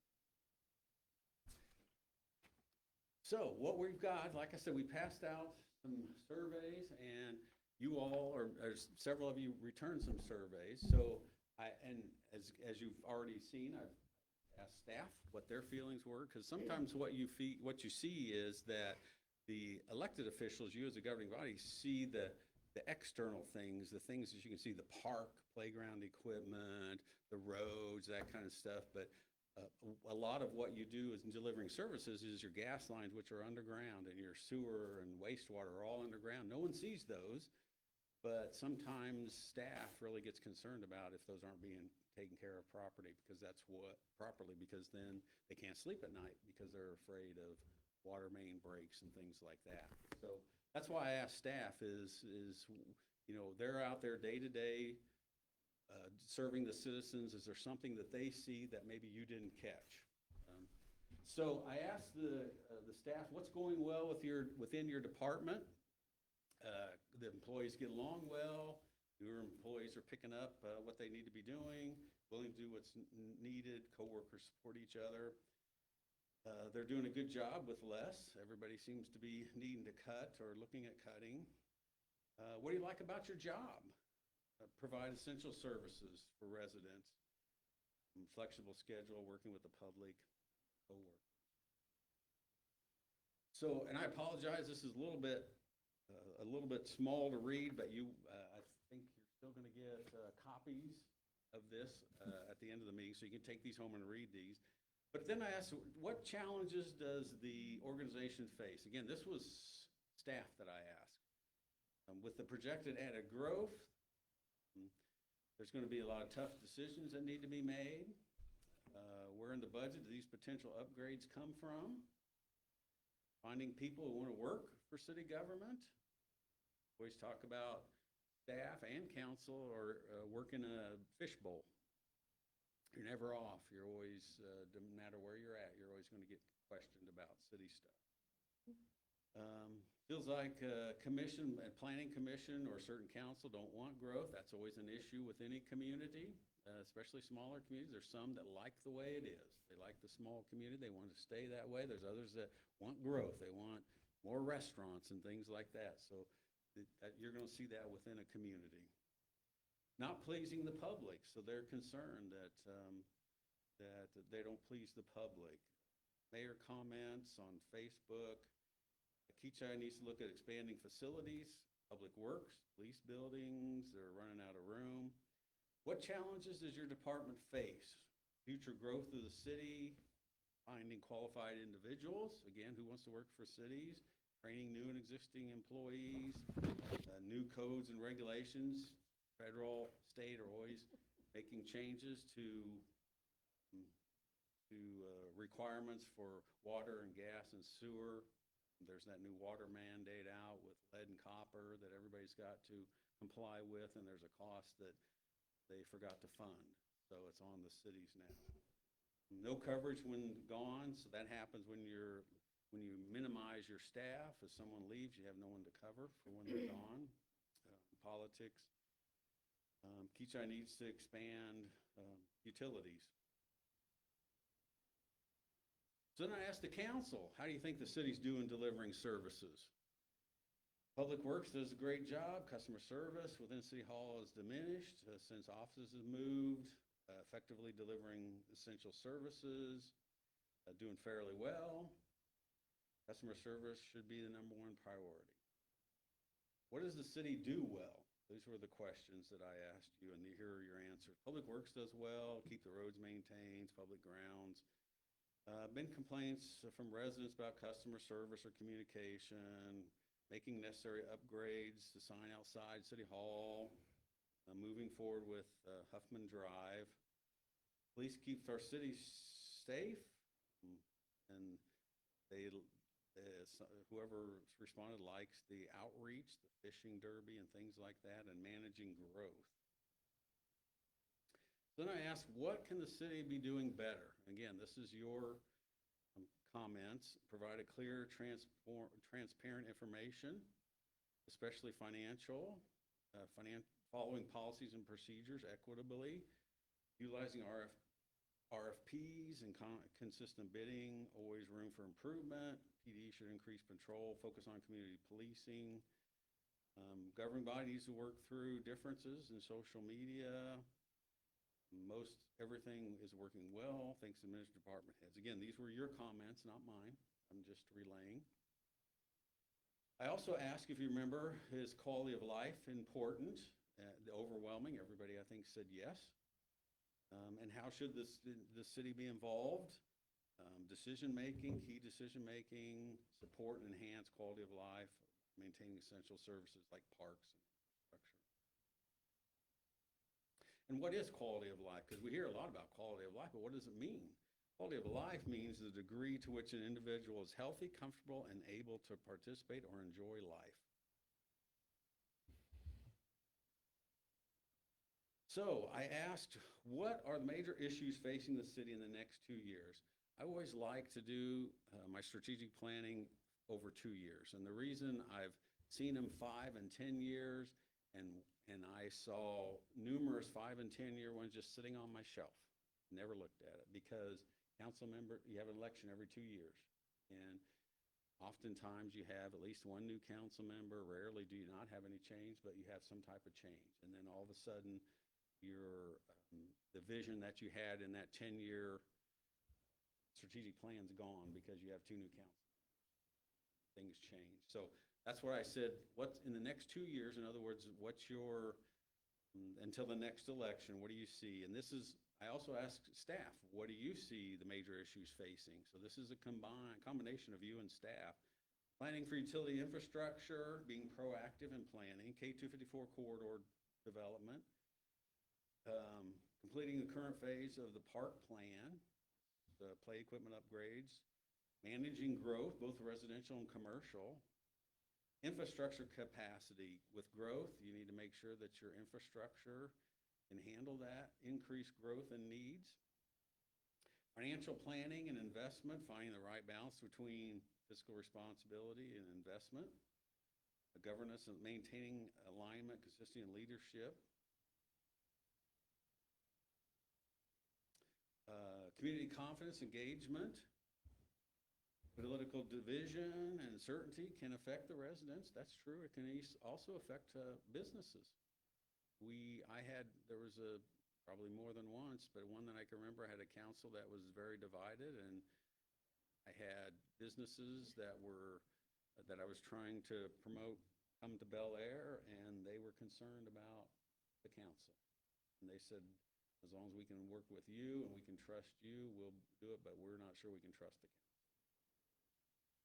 So what we've got, like I said, we passed out some surveys, and you all, or several of you returned some surveys. So and as you've already seen, I've asked staff what their feelings were, because sometimes what you see is that the elected officials, you as a governing body, see the external things, the things that you can see, the park, playground equipment, the roads, that kind of stuff. But a lot of what you do is in delivering services is your gas lines, which are underground, and your sewer and wastewater are all underground. No one sees those, but sometimes staff really gets concerned about if those aren't being taken care of properly, because because then they can't sleep at night because they're afraid of water main breaks and things like that. So that's why I asked staff is they're out there day to day serving the citizens. Is there something that they see that maybe you didn't catch? So I asked the staff, what's going well within your department? The employees get along well. Your employees are picking up what they need to be doing, willing to do what's needed. Coworkers support each other. They're doing a good job with less. Everybody seems to be needing to cut or looking at cutting. What do you like about your job? Provide essential services for residents. Flexible schedule, working with the public, coworkers. So, and I apologize, this is a little bit small to read, but I think you're still going to get copies of this at the end of the meeting, so you can take these home and read these. But then I asked, what challenges does the organization face? Again, this was staff that I asked. With the projected added growth, there's going to be a lot of tough decisions that need to be made. Where in the budget do these potential upgrades come from? Finding people who want to work for city government. Always talk about staff and council or working a fishbowl. You're never off. You're always, no matter where you're at, you're always going to get questioned about city stuff. Feels like a planning commission or certain council don't want growth. That's always an issue with any community, especially smaller communities. There's some that like the way it is. They like the small community. They want to stay that way. There's others that want growth. They want more restaurants and things like that. So you're going to see that within a community. Not pleasing the public, so they're concerned that they don't please the public. Mayor comments on Facebook. Kechi needs to look at expanding facilities, public works, police buildings, they're running out of room. What challenges does your department face? Future growth of the city, finding qualified individuals, again, who wants to work for cities, training new and existing employees, new codes and regulations, federal, state are always making changes to requirements for water and gas and sewer. There's that new water mandate out with lead and copper that everybody's got to comply with, and there's a cost that they forgot to fund. So it's on the cities now. No coverage when gone, so that happens when you minimize your staff. If someone leaves, you have no one to cover for when they're gone. Politics. Kechi needs to expand utilities. So then I asked the council, how do you think the city's doing delivering services? Public Works does a great job. Customer service within City Hall is diminished since offices have moved, effectively delivering essential services, doing fairly well. Customer service should be the number one priority. What does the city do well? These were the questions that I asked you, and here are your answers. Public Works does well, keep the roads maintained, public grounds. Been complaints from residents about customer service or communication, making necessary upgrades to sign outside City Hall, moving forward with Huffman Drive. Police keeps our city safe, and whoever responded likes the outreach, the fishing derby and things like that, and managing growth. Then I asked, what can the city be doing better? Again, this is your comments. Provide a clear, transparent information, especially financial, following policies and procedures equitably, utilizing RFPs and consistent bidding, always room for improvement. PD should increase control, focus on community policing. Governing body needs to work through differences in social media. Most everything is working well, thanks to administrative department heads. Again, these were your comments, not mine. I'm just relaying. I also asked, if you remember, is quality of life important? Overwhelming, everybody I think said yes. And how should the city be involved? Decision-making, key decision-making, support and enhance quality of life, maintaining essential services like parks and infrastructure. And what is quality of life? Because we hear a lot about quality of life, but what does it mean? Quality of life means the degree to which an individual is healthy, comfortable, and able to participate or enjoy life. So I asked, what are the major issues facing the city in the next 2 years? I always like to do my strategic planning over 2 years. And the reason I've seen them 5 and 10 years, and I saw numerous 5 and 10-year ones just sitting on my shelf. Never looked at it, because council member, you have an election every 2 years. And oftentimes you have at least one new council member. Rarely do you not have any change, but you have some type of change. And then all of a sudden, the vision that you had in that 10-year strategic plan's gone because you have 2 new council members. Things change. So that's where I said, what's in the next 2 years, in other words, what's your, until the next election, what do you see? And this is, I also asked staff, what do you see the major issues facing? So this is a combination of you and staff. Planning for utility infrastructure, being proactive in planning, K254 corridor development, completing the current phase of the park plan, the play equipment upgrades, managing growth, both residential and commercial, infrastructure capacity. With growth, you need to make sure that your infrastructure can handle that increased growth and needs. Financial planning and investment, finding the right balance between fiscal responsibility and investment. Governance and maintaining alignment, consistency, and leadership. Community confidence, engagement. Political division and uncertainty can affect the residents. That's true. It can also affect businesses. There was probably more than once, but one that I can remember, I had a council that was very divided, and I had businesses that I was trying to promote come to Bel Air, and they were concerned about the council. And they said, as long as we can work with you and we can trust you, we'll do it, but we're not sure we can trust the council.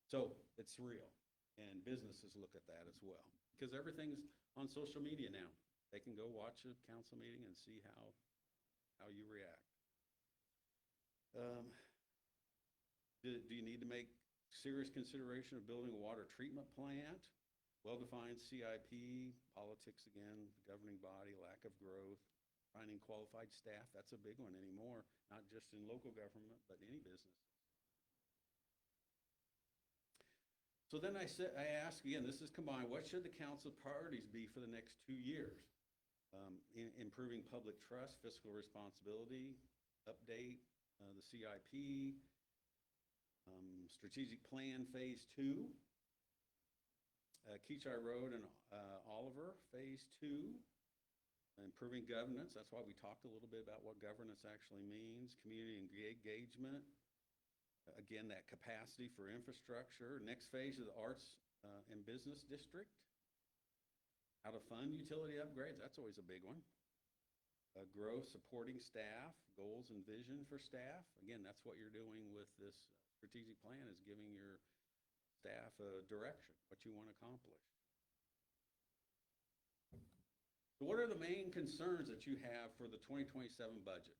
So it's real, and businesses look at that as well, because everything's on social media now. They can go watch a council meeting and see how you react. Do you need to make serious consideration of building a water treatment plant? Well-defined CIP, politics again, governing body, lack of growth, finding qualified staff, that's a big one anymore, not just in local government, but any business. So then I ask again, this is combined, what should the council priorities be for the next 2 years? Improving public trust, fiscal responsibility, update the CIP, strategic plan phase 2, Kechi Road and Oliver phase 2, improving governance. That's why we talked a little bit about what governance actually means, community engagement. Again, that capacity for infrastructure. Next phase of the arts and business district. How to fund utility upgrades, that's always a big one. Growth, supporting staff, goals and vision for staff. Again, that's what you're doing with this strategic plan, is giving your staff a direction, what you want to accomplish. So what are the main concerns that you have for the 2027 budget?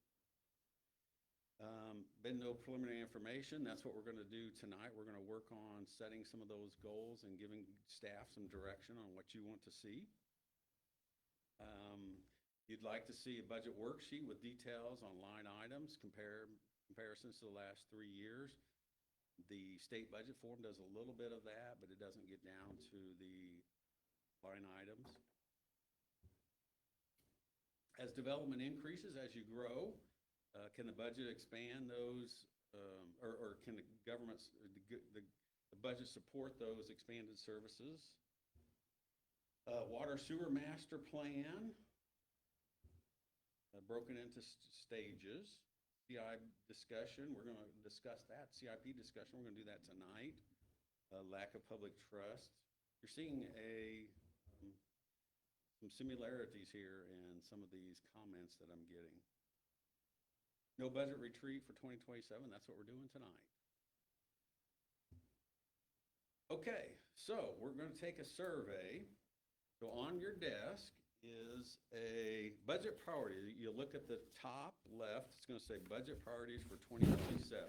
Been no preliminary information. That's what we're going to do tonight. We're going to work on setting some of those goals and giving staff some direction on what you want to see. You'd like to see a budget worksheet with details on line items, comparisons to the last 3 years. The state budget form does a little bit of that, but it doesn't get down to the line items. As development increases, as you grow, can the budget expand those, or can the government's, the budget support those expanded services? Water sewer master plan, broken into stages. CI discussion, we're going to discuss that. CIP discussion, we're going to do that tonight. Lack of public trust. You're seeing some similarities here in some of these comments that I'm getting. No budget retreat for 2027. That's what we're doing tonight. Okay, so we're going to take a survey. So on your desk is a budget priority. You look at the top left, it's going to say budget priorities for 2027.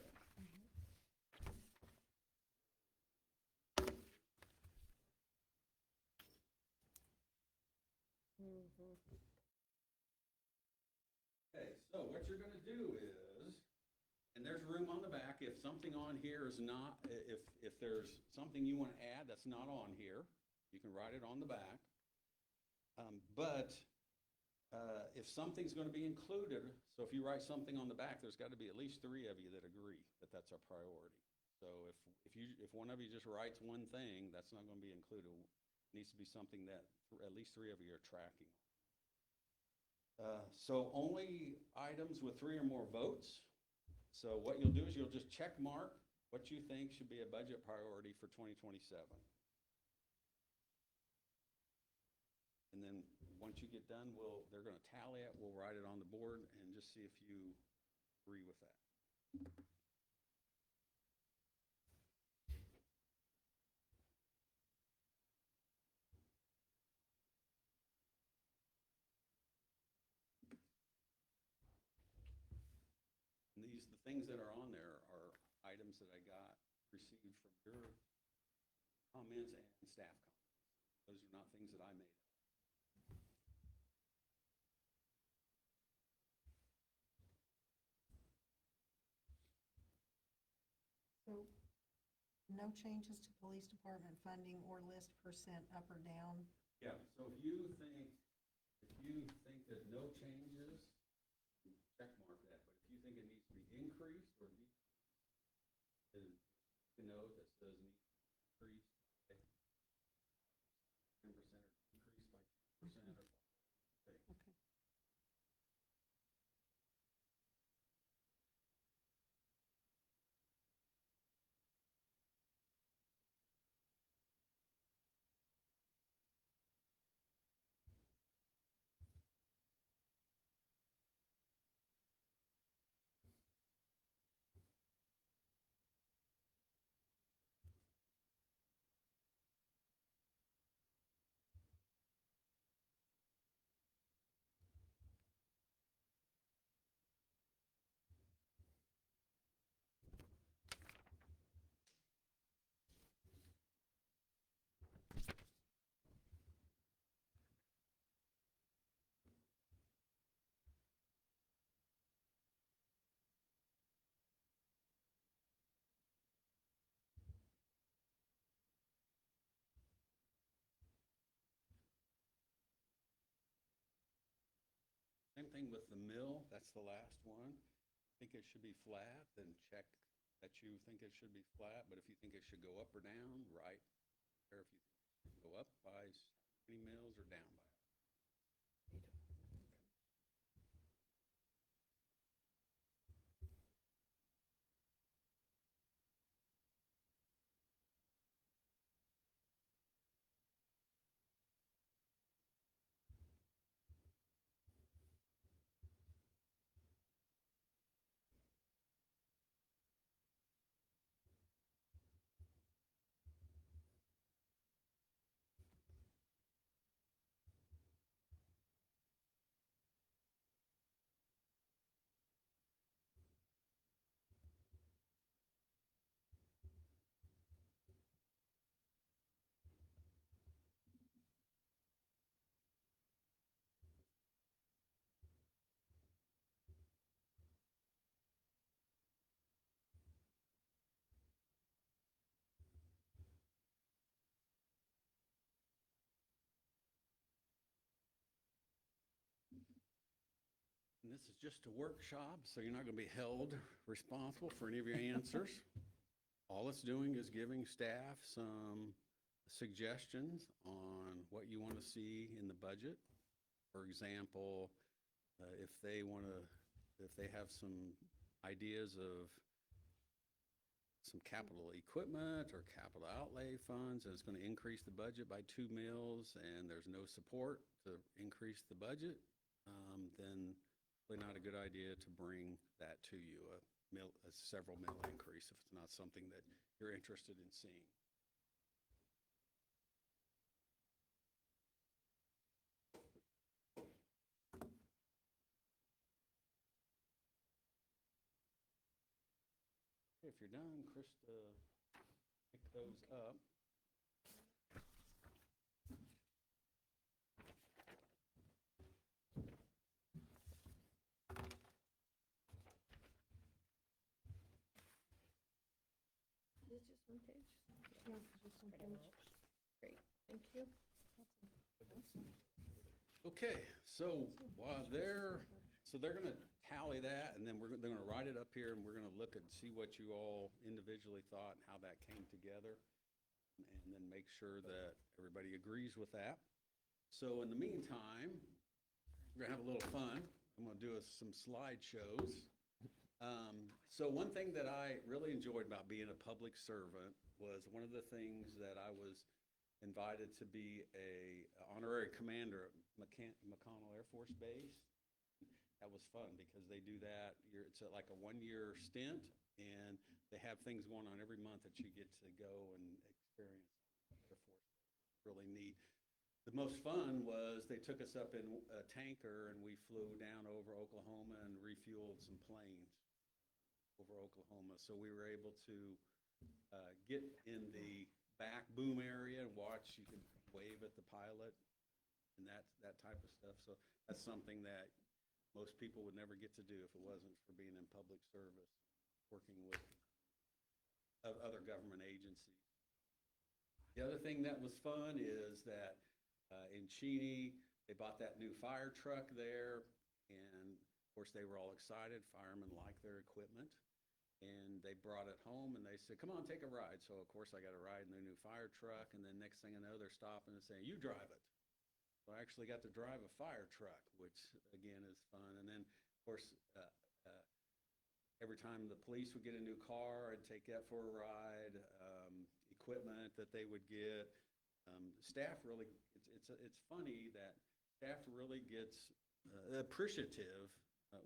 Okay, so what you're going to do is, and there's room on the back, if something on here is not, if there's something you want to add that's not on here, you can write it on the back. If something's going to be included, so if you write something on the back, there's got to be at least 3 of you that agree that that's our priority. So if one of you just writes one thing, that's not going to be included. It needs to be something that at least 3 of you are tracking. So only items with 3 or more votes. So what you'll do is you'll just check mark what you think should be a budget priority for 2027. And then once you get done, they're going to tally it. We'll write it on the board and just see if you agree with that. And the things that are on there are items that I received from your comments and staff comments. Those are not things that I made up. So, no changes to police department funding or list percent up or down? Yeah, so if you think that no changes, check mark that, but if you think it needs to be increased or decreased, then you note that says needs to be increased by 10% or decreased by 10% or. Okay. thing with the mill, that's the last one. Think it should be flat, then check that you think it should be flat, but if you think it should go up or down, right there. If you think it should go up by any mills or down by. And this is just a workshop, so you're not going to be held responsible for any of your answers. All it's doing is giving staff some suggestions on what you want to see in the budget. For example, if they have some ideas of some capital equipment or capital outlay funds, and it's going to increase the budget by 2 mills, and there's no support to increase the budget, then probably not a good idea to bring that to you, a several mill increase, if it's not something that you're interested in seeing. If you're done, Krista, pick those up. Is it just one page? Yeah, just one page. Great, thank you. Okay, so while they're gonna tally that, and then they're gonna write it up here, and we're gonna look and see what you all individually thought and how that came together, and then make sure that everybody agrees with that. So in the meantime, we're gonna have a little fun. I'm gonna do some slideshows. So one thing that I really enjoyed about being a public servant was one of the things that I was invited to be a honorary commander at McConnell Air Force Base. That was fun because they do that. It's like a 1-year stint, and they have things going on every month that you get to go and experience. Air Force, really neat. The most fun was they took us up in a tanker, and we flew down over Oklahoma and refueled some planes over Oklahoma. So we were able to get in the back boom area and watch. You could wave at the pilot and that type of stuff. So that's something that most people would never get to do if it wasn't for being in public service, working with other government agencies. The other thing that was fun is that in Cheney, they bought that new fire truck there, and of course they were all excited. Firemen like their equipment. And they brought it home, and they said, come on, take a ride. So, of course, I got a ride in their new fire truck, and then next thing I know, they're stopping and saying, you drive it. So I actually got to drive a fire truck, which, again, is fun. And then, of course, every time the police would get a new car, I'd take that for a ride, equipment that they would get. Staff really, it's funny that staff really gets appreciative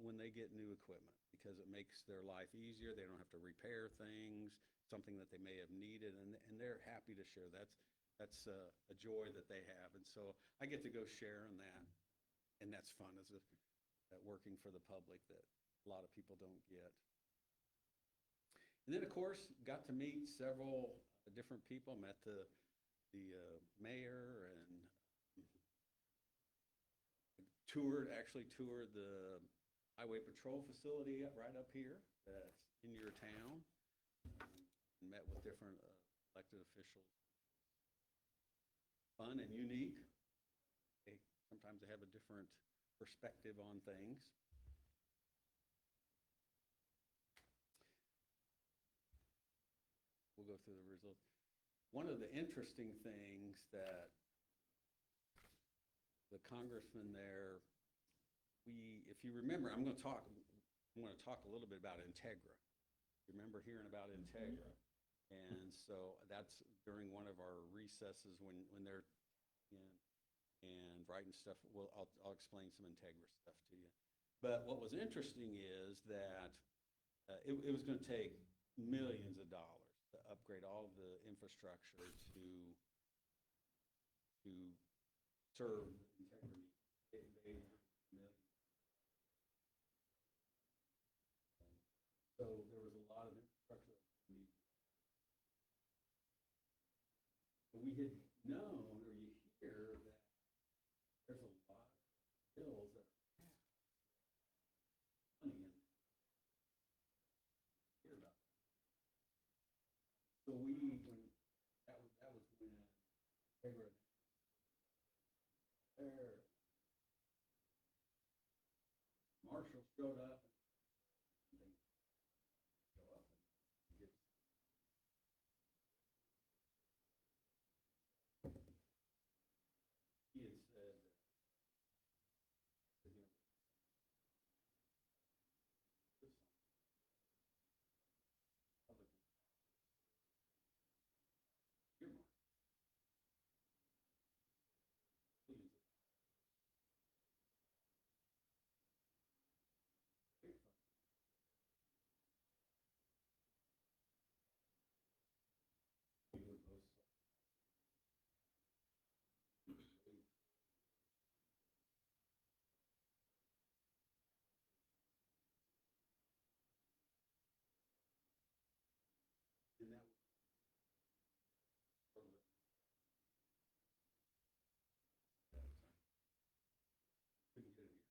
when they get new equipment, because it makes their life easier. They don't have to repair things, something that they may have needed, and they're happy to share. That's a joy that they have, and so I get to go share in that, and that's fun as working for the public that a lot of people don't get. And then, of course, got to meet several different people. Met the mayor, and actually toured the Highway Patrol facility right up here that's in your town, and met with different elected officials. Fun and unique. Sometimes they have a different perspective on things. We'll go through the results. One of the interesting things that the congressman there, if you remember, I'm going to talk a little bit about Integra. You remember hearing about Integra? And so that's during one of our recesses when they're in and writing stuff. Well, I'll explain some Integra stuff to you. But what was interesting is that it was going to take millions of dollars to upgrade all of the infrastructure to serve integrity. So there was a lot of infrastructure that we needed. But we had known, or you hear, that there's a lot of bills that are money in. Hear about that. So that was when they were there. Marshall showed up. And they show up and get. He had said, you know, this public earmark. Millions of big funds. We were both and that was sort of that time. Couldn't get it here.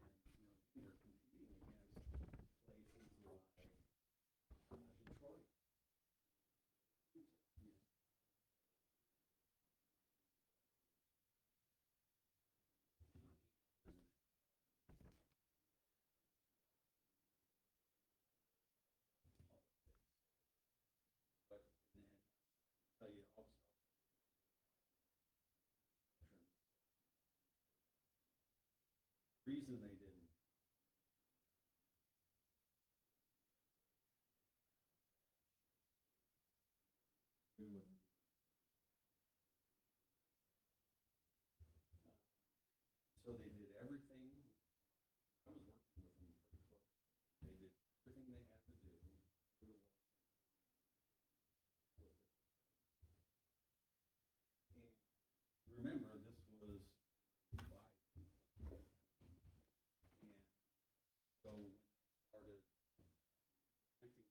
And, you know, we were competing against places like Detroit. Yeah. But and tell you also, reason they didn't do it. So they did everything. I was working with them pretty close. They did everything they had to do. To the wall with it. And remember, this was July. And so when we started thinking the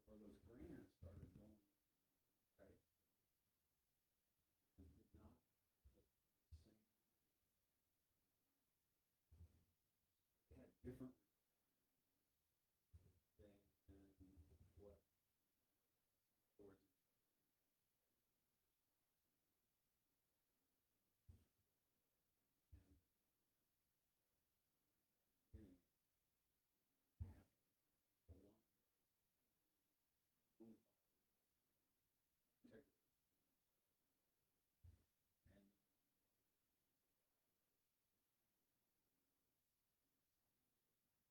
funds or those grants started going, right? And did not look the same. They had different than what towards and getting a lot of integrity. And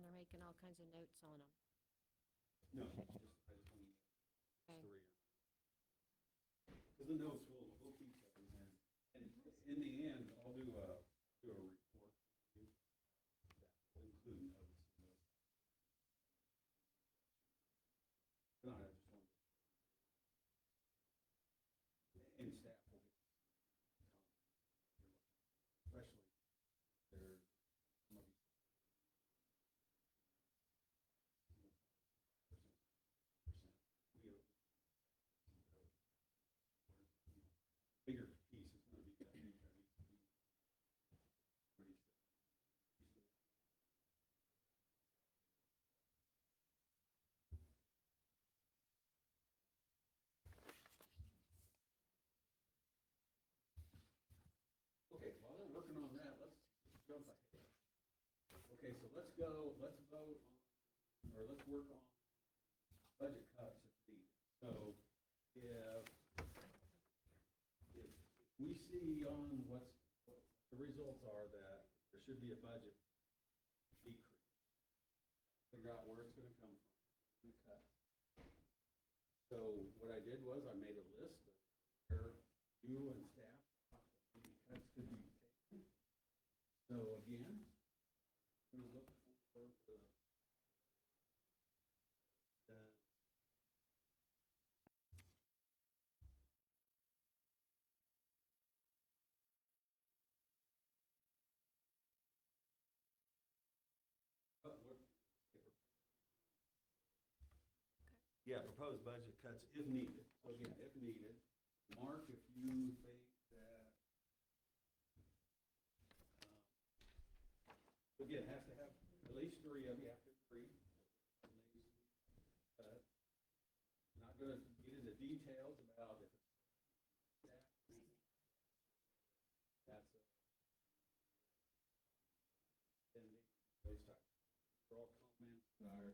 and they're making all kinds of notes on them. No, I just want Okay. three. Because the notes we'll keep those, and in the end, I'll do a report for you that will include notes and those. No, I just want, and staff will get, especially there's some of these. Bigger piece is gonna be that big, that needs to be pretty set. Okay, while they're working on that, let's jump ahead. Okay, so let's vote on, or let's work on budget cuts if needed. So if we see on what the results are that there should be a budget decrease, figure out where it's gonna come from, the cut. So what I did was I made a list of where you and staff thought that the cuts could be taken. So again, I'm gonna look for the yeah, proposed budget cuts if needed. So again, if needed. Mark, if you think that, again, has to have at least three of you, after three. Not gonna get into details about if it's staff. That's a. And those types. For all comments that are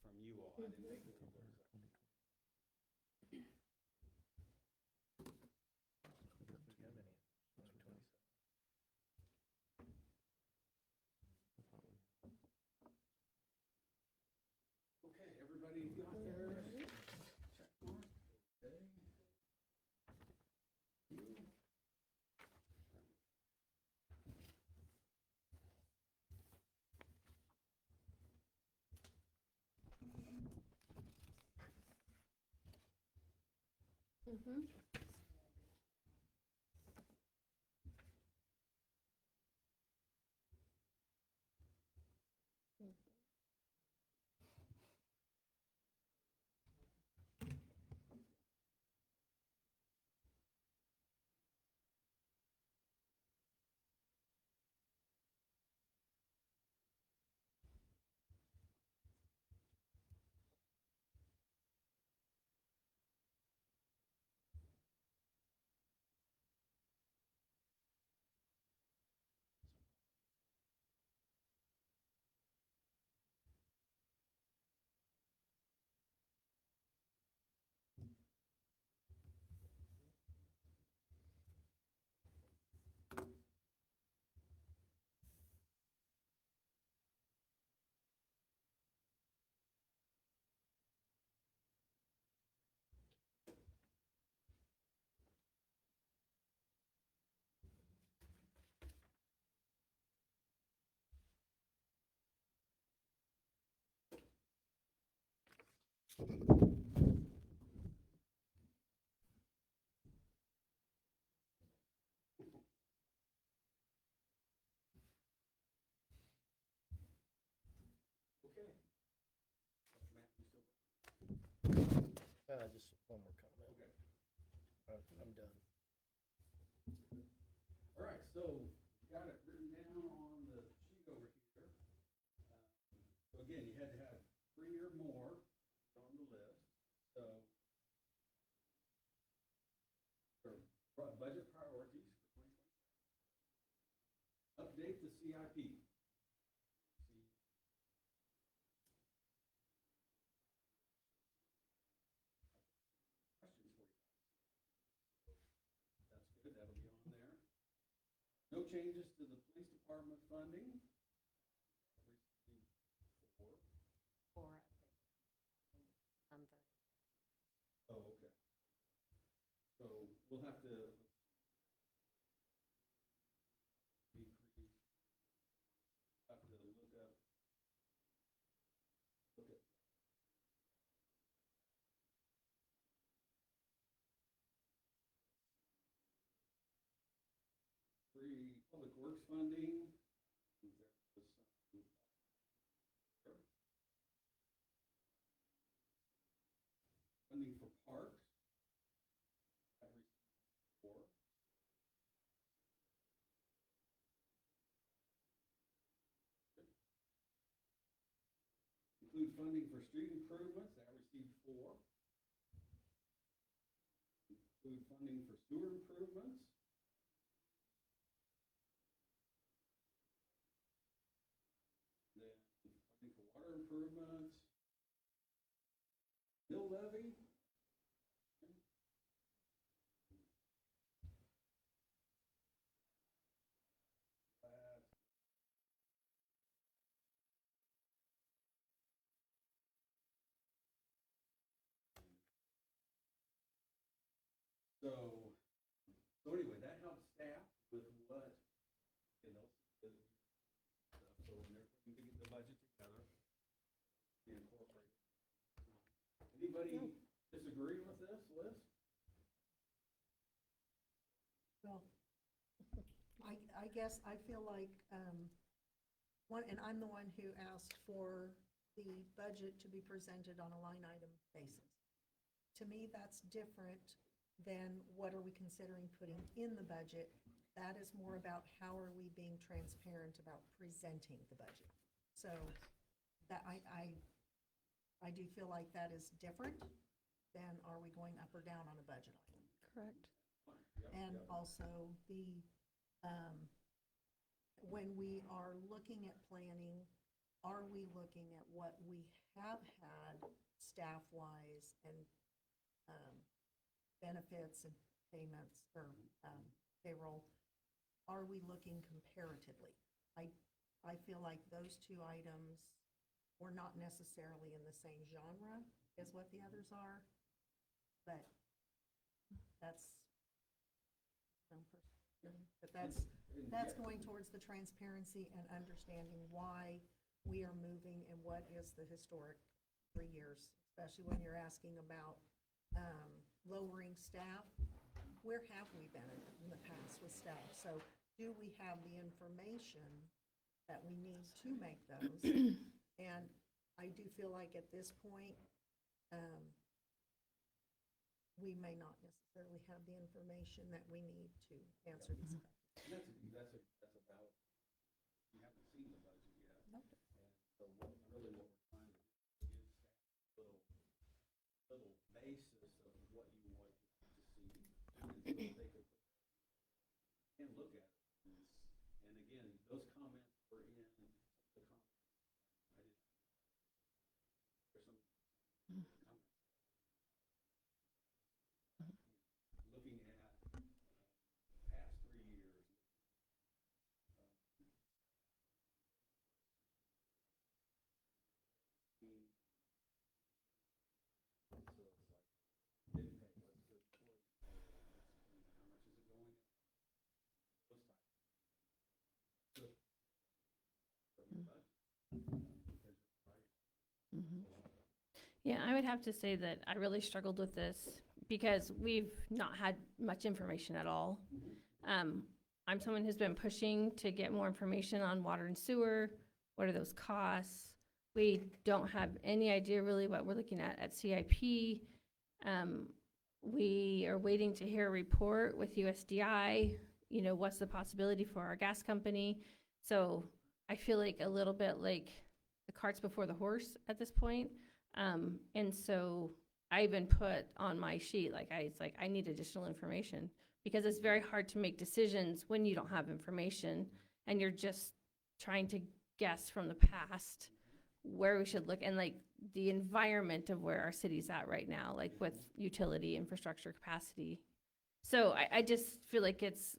from you all. I didn't make any of those. Okay, everybody got their check mark? Okay. You. Mm-hmm. Okay. Matt, you still? Just one more comment. Okay. I'm done. All right, so got it written down on the sheet over here. So again, you had to have three or more on the list. So for budget priorities for 2020. Update the CIP. Questions for you. That's good, that'll be on there. No changes to the police department funding. So we'll have to decrease, have to look at free public works funding. There was some funding for parks. That received 4. Include funding for street improvements. That received 4. Include funding for sewer improvements. Then funding for water improvements. Mill levy. So anyway, that helps staff with what, stuff. So when they're putting the budget together, we incorporate it. Anybody disagree with this, Liz? Well, I guess I feel like, and I'm the one who asked for the budget to be presented on a line item basis. To me, that's different than what are we considering putting in the budget. That is more about how are we being transparent about presenting the budget. So that I do feel like that is different than are we going up or down on a budget item. Correct. And also when we are looking at planning, are we looking at what we have had staff-wise and benefits and payments or payroll? Are we looking comparatively? I feel like those two items were not necessarily in the same genre as what the others are, but that's that's going towards the transparency and understanding why we are moving and what is the historic 3 years, especially when you're asking about lowering staff. Where have we been in the past with staff? So do we have the information that we need to make those? And I do feel like at this point, we may not necessarily have the information that we need to answer these questions. That's about, you haven't seen the budget yet. Nope. And so what we're trying to do is give staff a little basis of what you want to see. And so they could and look at it. And again, those comments were in the comments. There's some comments. Looking at past 3 years. So it's like, didn't pay, what's the employee pay? How much is it going? Those types. So, Yeah, I would have to say that I really struggled with this because we've not had much information at all. I'm someone who's been pushing to get more information on water and sewer. What are those costs? We don't have any idea really what we're looking at CIP. We are waiting to hear a report with USDI, what's the possibility for our gas company. So I feel like a little bit like the cart's before the horse at this point. And so I even put on my sheet, I need additional information because it's very hard to make decisions when you don't have information and you're just trying to guess from the past where we should look and the environment of where our city's at right now, with utility infrastructure capacity. So I just feel like it's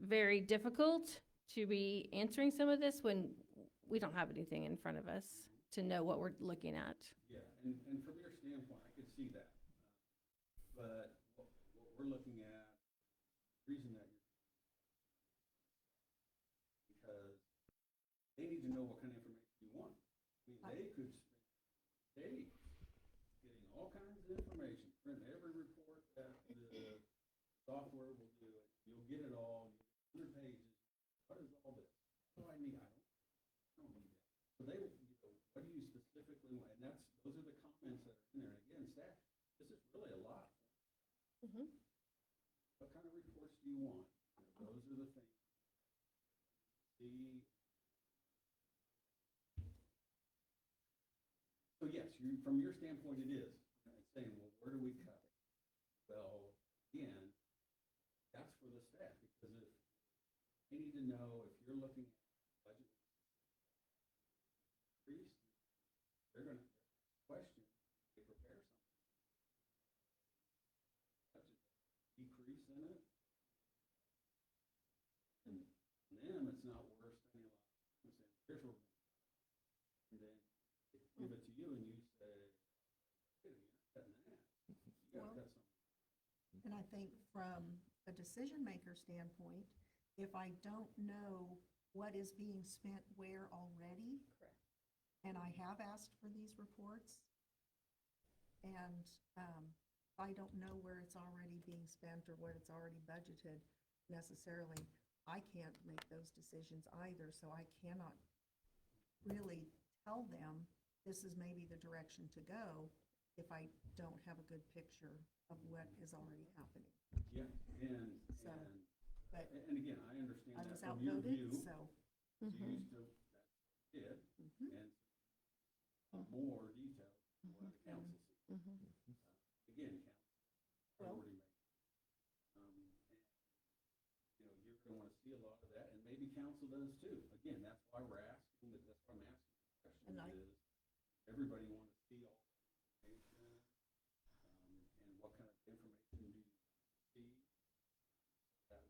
very difficult to be answering some of this when we don't have anything in front of us to know what we're looking at. Yeah, and from your standpoint, I could see that. But what we're looking at the reason that you're, because they need to know what kind of information you want. I mean, they could spend days getting all kinds of information, print every report that the software will do it. You'll get it all, 100 pages. What is all this? What do I need? I don't need that. So they, what do you specifically want? And those are the comments that are in there. And again, staff, this is really a lot. Mhm. What kind of reports do you want? Those are the things. See. So yes, from your standpoint, it is. It's saying, well, where do we cut? Well, again, that's for the staff, because if they need to know if you're looking at budget increase, they're going to question, they prepare something. Budget decrease in it. And them, it's not worth spending a lot of time saying, here's what we're going to do. And then they give it to you and you say, hey, you're not cutting that. You got to cut something. And I think from a decision maker standpoint, if I don't know what is being spent where already. Correct. And I have asked for these reports, and I don't know where it's already being spent or what it's already budgeted necessarily, I can't make those decisions either, so I cannot really tell them this is maybe the direction to go if I don't have a good picture of what is already happening. Yeah, and, So, and, but and again, I understand I that was from your outvoted, view. so. You Mhm. used to, that did, Mhm. and more detail than what the council sees. Mhm. Again, council, Well- priority making. And, you're gonna wanna see a lot of that, and maybe council does too. Again, that's why we're asking, that's why I'm asking the And question is, everybody wanna see all the information, and what kind of information do you see? That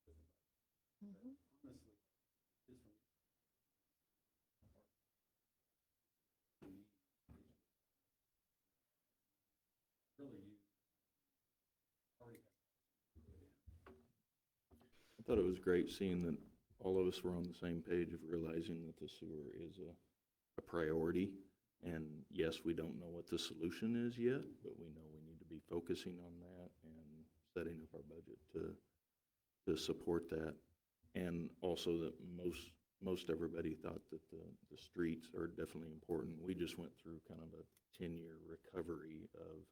will. Mhm. Honestly, is from. Really, you already have. I thought it was great seeing that all of us were on the same page of realizing that the sewer is a priority. And yes, we don't know what the solution is yet, but we know we need to be focusing on that and setting up our budget to support that. And also that most everybody thought that the streets are definitely important. We just went through kind of a 10-year recovery of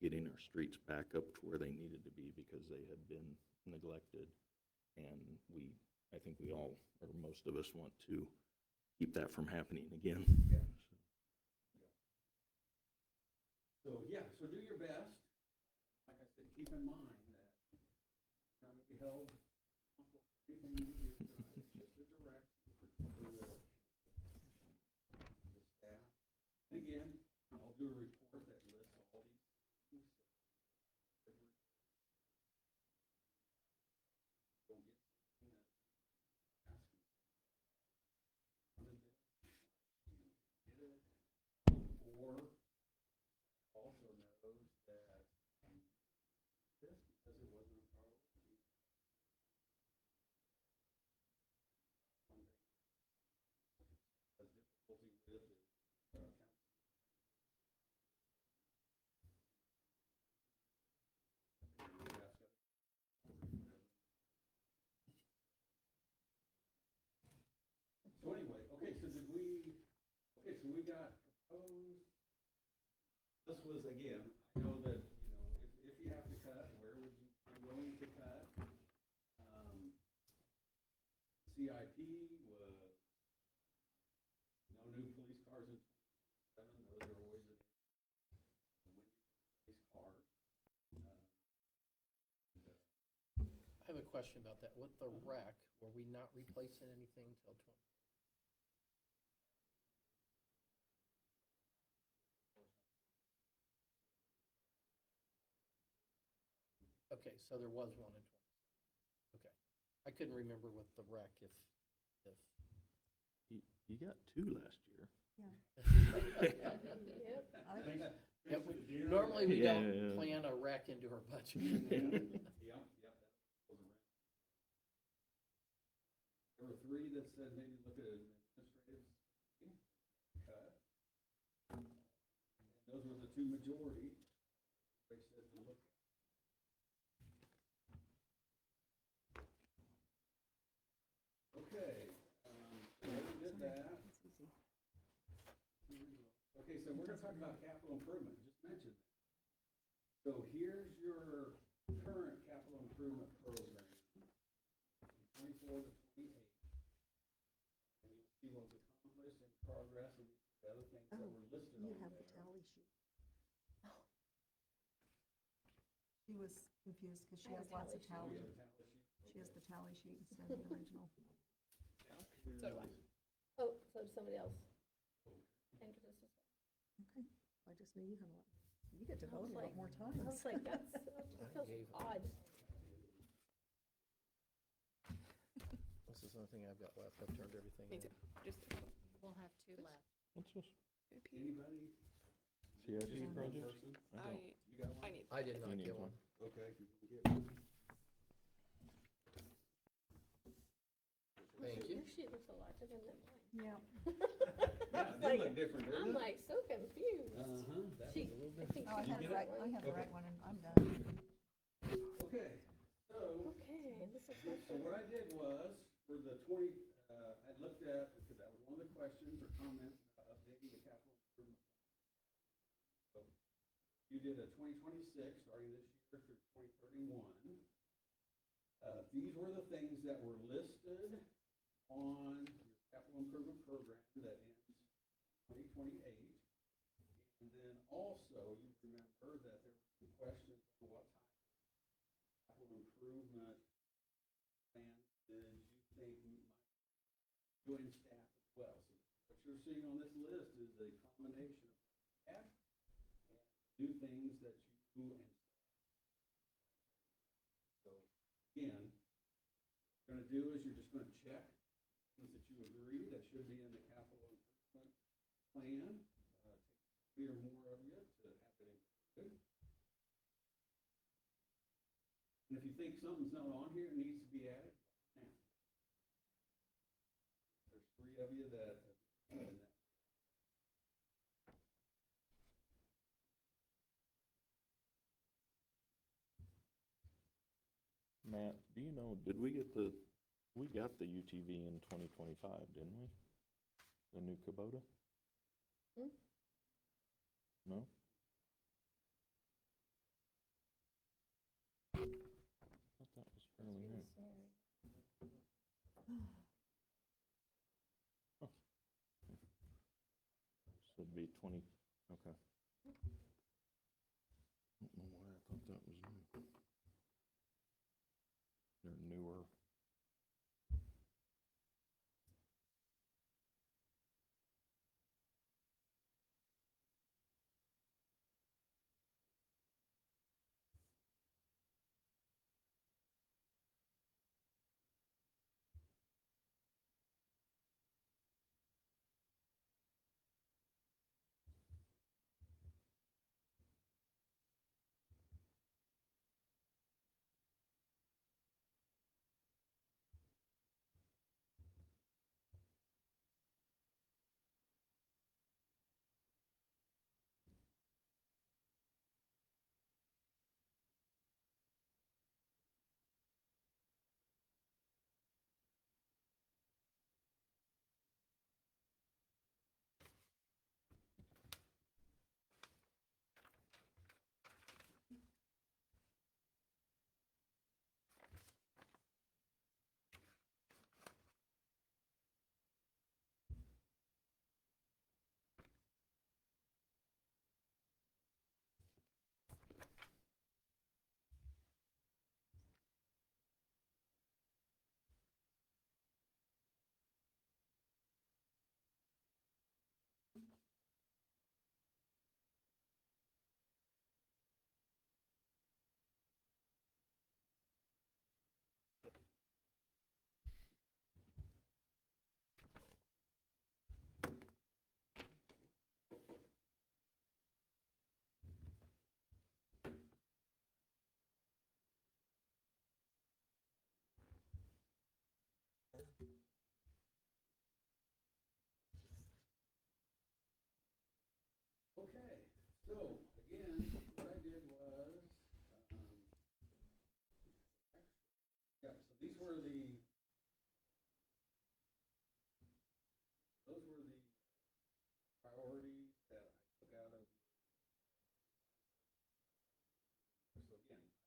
getting our streets back up to where they needed to be because they had been neglected. And I think we all, or most of us, want to keep that from happening again. Yeah. So, so do your best. Like I said, keep in mind that not to be held responsible for anything you do tonight. It's just a direction for the staff. And again, I'll do a report that lists all these things. So don't get something that asking. Get it. Or also knows that this, because it wasn't a priority. One thing has difficulty with is council. So anyway, okay, so we got proposed. This was, again, I know that, if you have to cut, where would you be willing to cut? CIP was no new police cars in 27, those are always a police car. I have a question about that. With the rec, were we not replacing anything till 20? Okay, so there was one in 20. Okay. I couldn't remember with the rec if. You got 2 last year. Yeah. Yep. I- Yep. Finish the deer. Normally, we Yeah, don't yeah, yeah. plan a wreck into our budget. Yep, yep, that goes around. There were three that said maybe look at an administrative cut. And those were the two majority. They said to look. Okay, so we did that. Okay, so we're gonna talk about capital improvement, just mentioned that. So here's your current capital improvement program, from 24 to 28. And you'll see what was accomplished and progress and the other things that were listed You on have the there. tally sheet. She was confused because she I has have a lots of tally So we tally. have a tally sheet. She has the tally sheet instead of the original. So do I. Oh, so does somebody else. Enter this as well. Okay, I just knew you had a lot. You get to I was vote a lot like- more I times. was like, that feels odd. This is the only thing I've got left. I've turned everything Me in. too. Just We'll have two left. What's this? Anybody? CIP Just one project? person? I You got one? need. I did not You need get one. one. Okay, you can get one. Thank you. Your sheet looks a lot different than mine. Yeah. Yeah, they look different, doesn't I'm it? like so confused. Uh-huh. That She, was a little I bit. think Oh, I she have has the right, that I one. have the Okay. right one and I'm done. Okay, so, Okay, this is much so what I did was, for the 20, I looked at, because that was one of the questions or comments about updating the capital improvement. So you did a 2026, starting this year through 2031. These were the things that were listed on your capital improvement program that ends 2028. And then also, you remember that there were some questions on what type of capital improvement plans did you think might join staff as well? So what you're seeing on this list is a combination of staff and new things that you and staff. So again, what you're gonna do is you're just gonna check things that you agree that should be in the capital improvement plan. Take 3 or more of you to have it included. And if you think something's not on here, it needs to be added, now. There's 3 of you that have put in that. Matt, do you know, did we get we got the UTV in 2025, didn't we? The new Kubota? Hmm? No? I thought that was fairly new. Should be 20, okay. I don't know why I thought that was new. They're newer.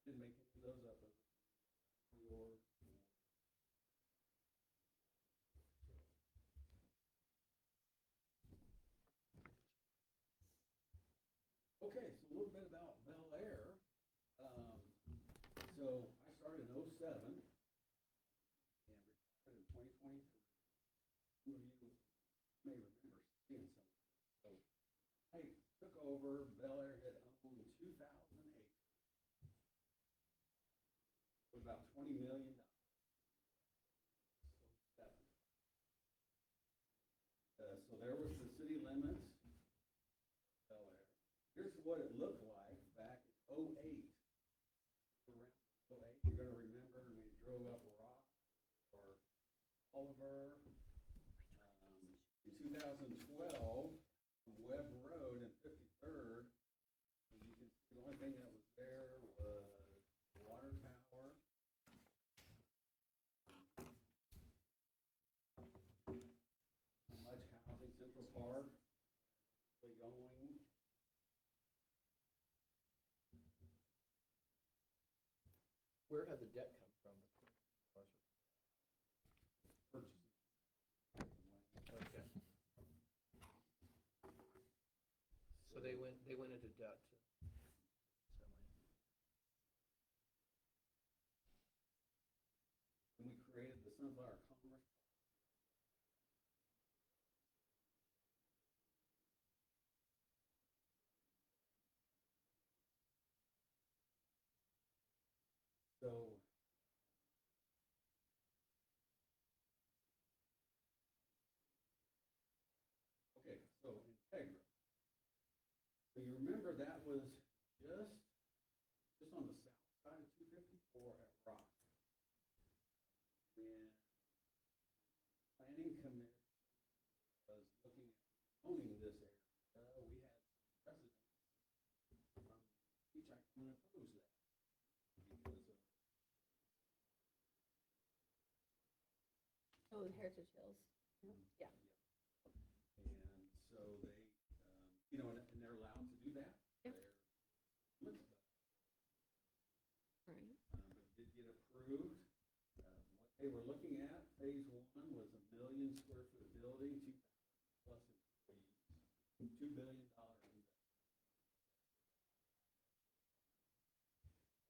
didn't make any of those up. Your, okay, so a little bit about Bel Air. So I started in '07 and retired in 2023. Some of you may remember seeing some. So I took over. Bel Air had owned 2008 with about $20 million. So there was the city limits, Bel Air. Here's what it looked like back in '08. Around '08, you're gonna remember when you drove up Rock or Oliver. In 2012, from Webb Road and 53rd, as you can see, the only thing that was there was water tower. Much housing, Central Park, really going. Where had the debt come from? Purchasing. Okay. So they went into debt to semi. And we created the Sunflower Commerce. So okay, so Integra. So you remember that was just on the south side of 254 at Rock. And planning commission was looking at owning this area. We had residents from Kechi come and oppose that because of Oh, the Heritage Hills. Yeah. And so they, and they're allowed to do that. Yep. They're limits, Right. but it did get approved. What they were looking at, phase one was a 1 million square foot building, 2,000 plus employees, $2 billion investment.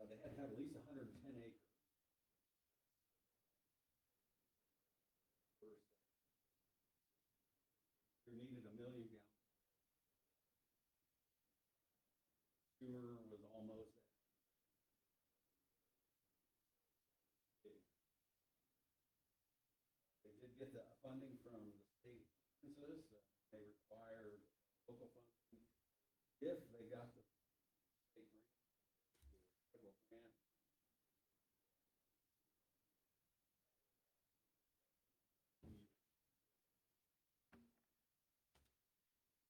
They had to have at least 110 acres. You needed 1 million gallons. Sewer was almost at. They did get the funding from the state census. They required local funding if they got the state grant, federal grant.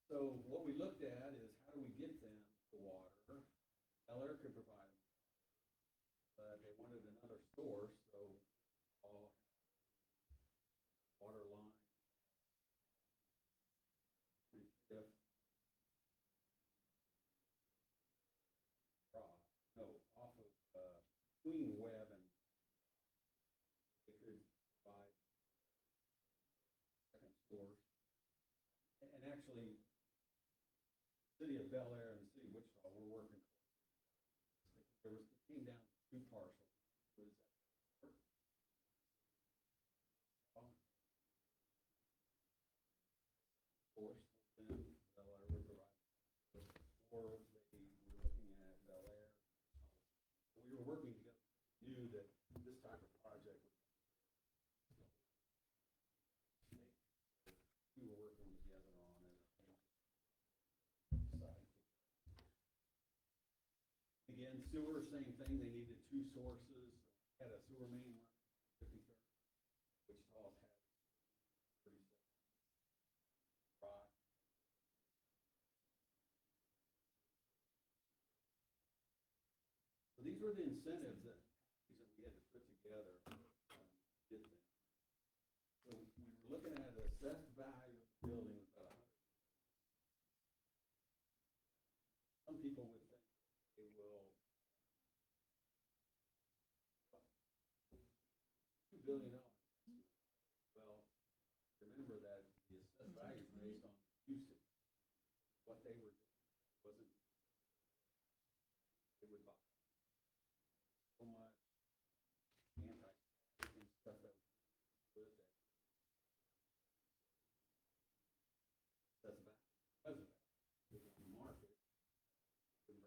So what we looked at is how do we get them the water? Bel Air could provide them, but they wanted another source, so all water line. If off of Queen Webb, and they could provide second source. And actually, City of Bel Air and the City of Wichita were working. It came down to two parcels. Was that source? Then Bel Air would provide, or they were looking at Bel Air. We were working together. Knew that this type of project would. We were working together on it. Again, sewer, same thing, they needed two sources, had a sewer main line, 53rd, Wichita had 37. Rock. So these were the incentives that we had to put together, get them. So we were looking at assessed value of the building was about 100. Some people would think they will $2 billion. Well, remember that the assessed value is based on usage. What they were doing wasn't, they would buy so much anti stuff that was good that assessed value, because of that, the market would bring.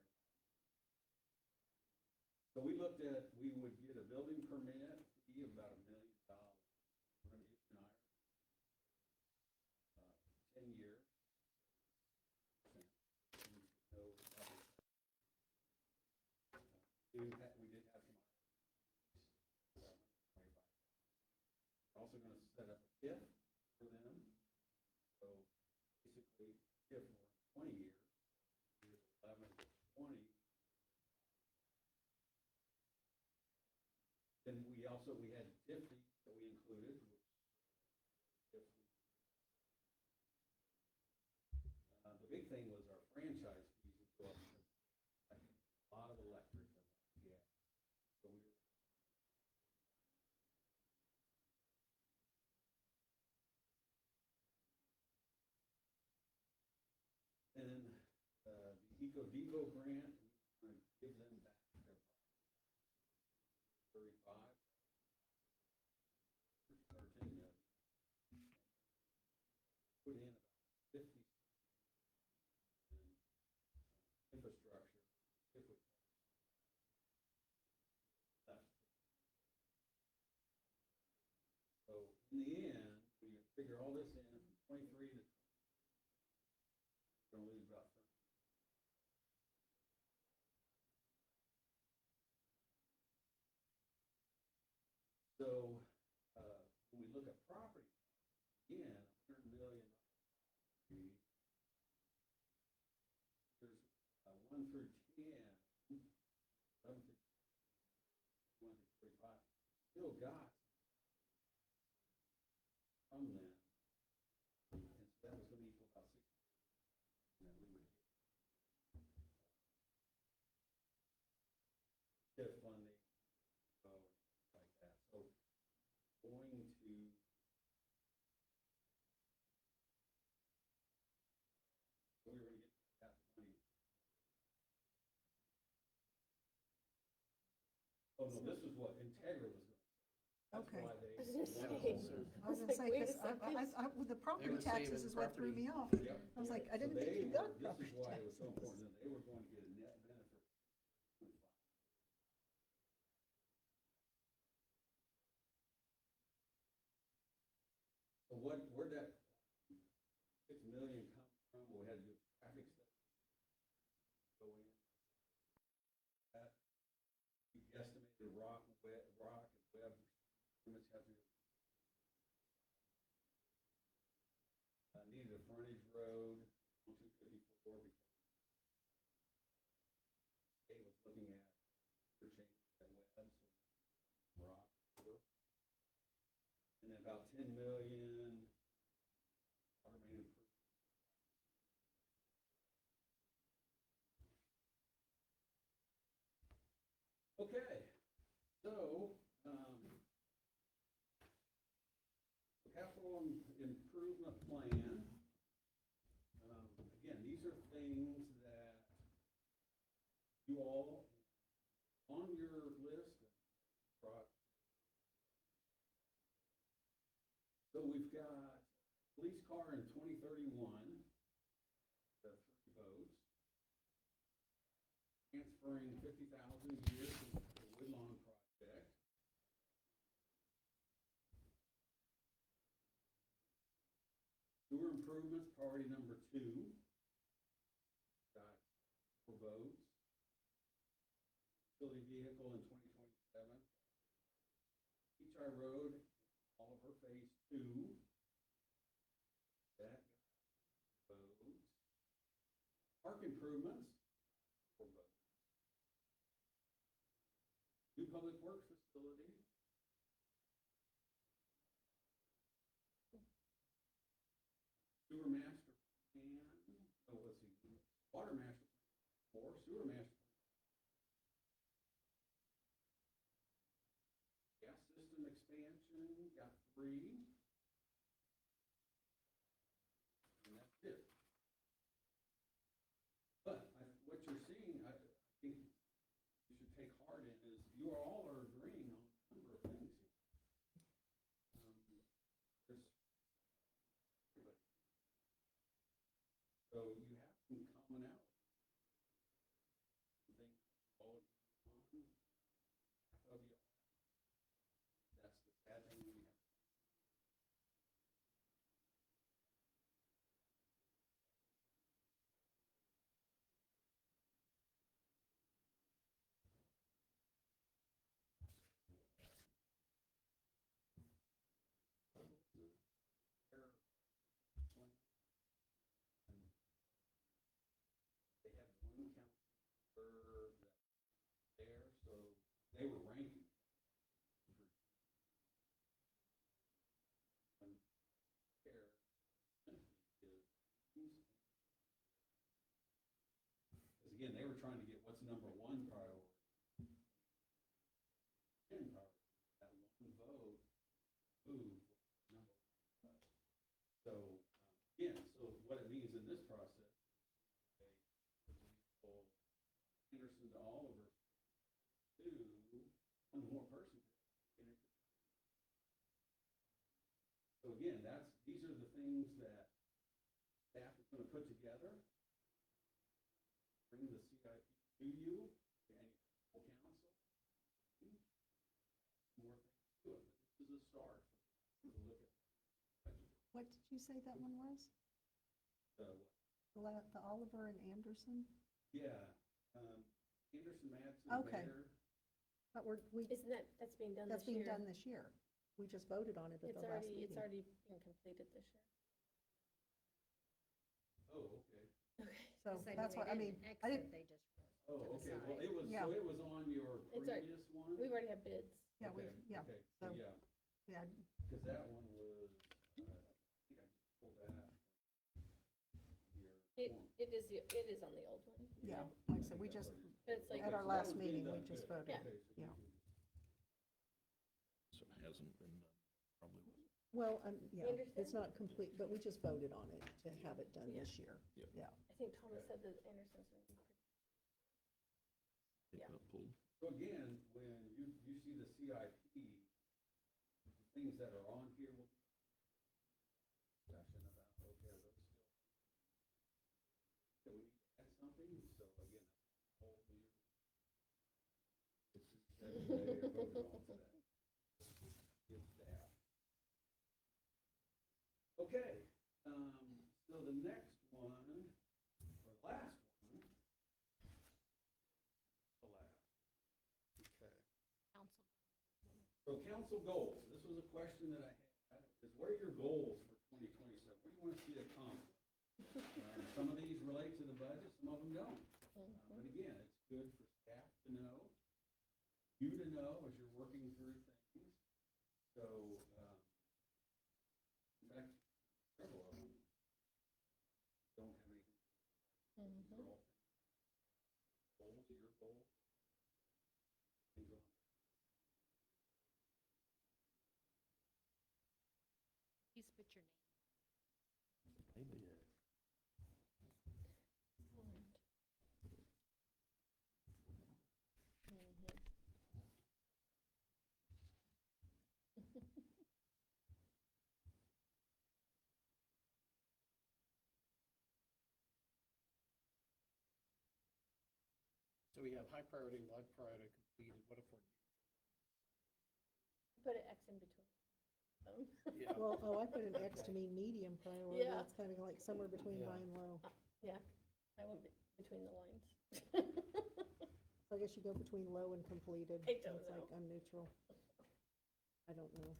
So we looked at, we would get a building permit fee of about $1 million. We're gonna issue an IRS, 10 years. We did have some. We're also gonna set up a TIF for them. So basically, TIF for 20 years, years 11 to 20. Then we had TIF fees that we included, which TIF the big thing was our franchise fees would go up because I think a lot of electric and gas. So we were. And then the Eco grant, we're going to give them back their 35 or 10 million. Put in about 50 in infrastructure, if we left. So in the end, we figure all this in from 23 to we're gonna lose about 30. So when we look at property, again, $100 million. There's 1 through 10, 11 through 1 through 45. Still got from them, and so that was going to equal about 60. And then we would get TIF funding, like that. So going to so we were going to get that money. Oh no, this is what Integra was going to. That's Okay. why they. I was gonna say. I was gonna say, Wait a because second. with the property were saving taxes is what threw property. me off. Yep. I was like, I So didn't think they you got were- property This is why it was so taxes. important that they were going to get a net benefit. So where'd that 6 million come from? We had to do a traffic study. Go in. That, we estimated rock and web, permits have to. Needed a frontage road, 254, because state was looking at for change that web, so rock. And then about 10 million water main improvement. Okay, so, capital improvement plan. Again, these are things that you all, on your list, brought. So we've got police car in 2031, the 3 votes. Transferring 50,000 a year to the Woodlawn project. Sewer improvements, priority number 2. Got 4 votes. Utility vehicle in 2027. Kechi Road, Oliver Phase 2. That got votes. Park improvements, 4 votes. New public works facility. Sewer master plan, oh, let's see, water master plan, 4, sewer master plan. Gas system expansion, free. And that's it. But what you're seeing, I think you should take heart in is you all are agreeing on a number of things here. There's everybody. So you have some commonality. Some things all agree on. Half of you. That's the sad thing we have. They had one counselor that there, so they were ranking. One care is, because again, they were trying to get what's number one priority. And priority, that one vote, move, number one. So, again, so what it means in this process, okay, for example, Anderson to Oliver, one more person. So again, these are the things that staff is going to put together, bring the CIP to you, and full council. More things to it, but this is a start. To look at budget. What did you say that one was? The Oliver and Anderson? Yeah, Anderson, Madsen, Okay. Mayor. But Isn't that's being done that's this being year? done this year. We just voted on it at It's the last already, meeting. it's already been completed this year. Oh, okay. Okay. So They that's what, I mean, didn't I exit, didn't, they just Oh, to the okay, well, side. it was, Yeah. so it was on your It's already- previous one? We've already had bids. yeah, we, Okay, yeah, Okay, so- so, yeah, yeah, because that one was, I think I just pulled that out. It is on the old one. yeah. Like I said, we just, But it's like, at our last meeting, we just voted. Yeah. Yeah. So it hasn't been done, probably wasn't. Well, yeah, Anderson? it's not complete, but we just voted on it to have it done Yeah. this year. Yep. Yeah. I think Thomas said that Anderson's going to be pretty. It Yeah. got pulled. So again, when you see the CIP, the things that are on here will discussion about, okay, are those still? So we need to add something, so again, whole year. It's just that they are voted on today. Give staff. Okay, so the next one, or last one, the last. Okay. Council. So council goals, this was a question that I had, is what are your goals for 2027? What do you want to see accomplished? Some of these relate to the budget, some of them don't. But again, it's good for staff to know, you to know as you're working through things. So, in fact, several of them don't have anything. They're all goals, your goals. Things on. Please put your name. They did. So we have high priority, low priority, completed, what if we're, Put an X in between them. yeah, Well, I put an X to mean medium priority. Yeah. It's kind of like somewhere between Yeah. high and low. Yeah, I went between the lines. So I guess you go between low and completed. I don't It's like know. I'm neutral. I don't know.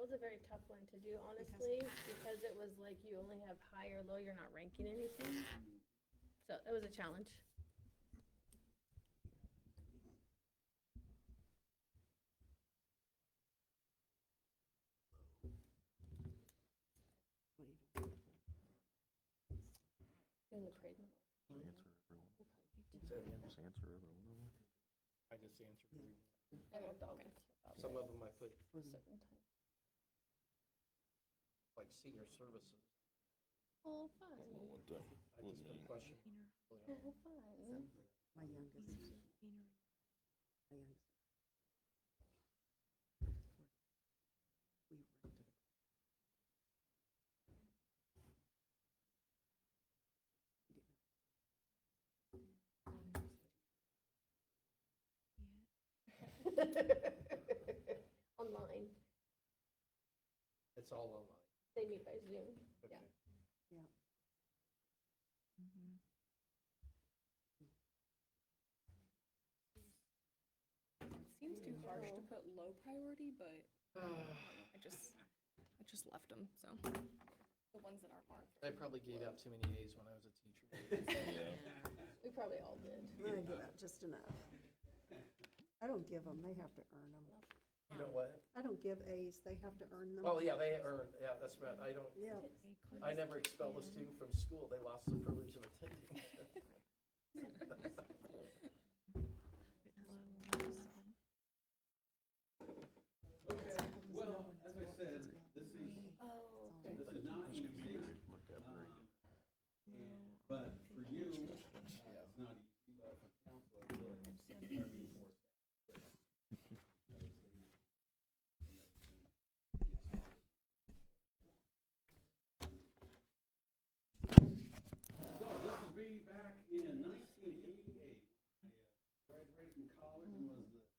was a very tough one to do, honestly, because it was like you only have high or low, you're not ranking anything. So it was a challenge. In the parade. I just answered. I don't know. Some of them I put Certain time. like senior services. Oh, fun. I just put a question. Oh, fun. My youngest. My youngest. We rented a Online. It's all online. They meet by Zoom. Okay. Yeah. Seems too harsh to put low priority, but I just left them, so. The ones that aren't marked. I probably gave out too many A's when I was a teacher. We probably all did. I give out just enough. I don't give them, they have to earn them. You know what? I don't give A's, they have to earn them. Oh, yeah, they earn, yeah, that's right. Yeah. I never expelled a student from school. They lost the privilege of attending. Okay, well, as I said, this is not easy. But for you, it's not easy, but for council, it's very important. So this will be back in 1988. I graduated from college and was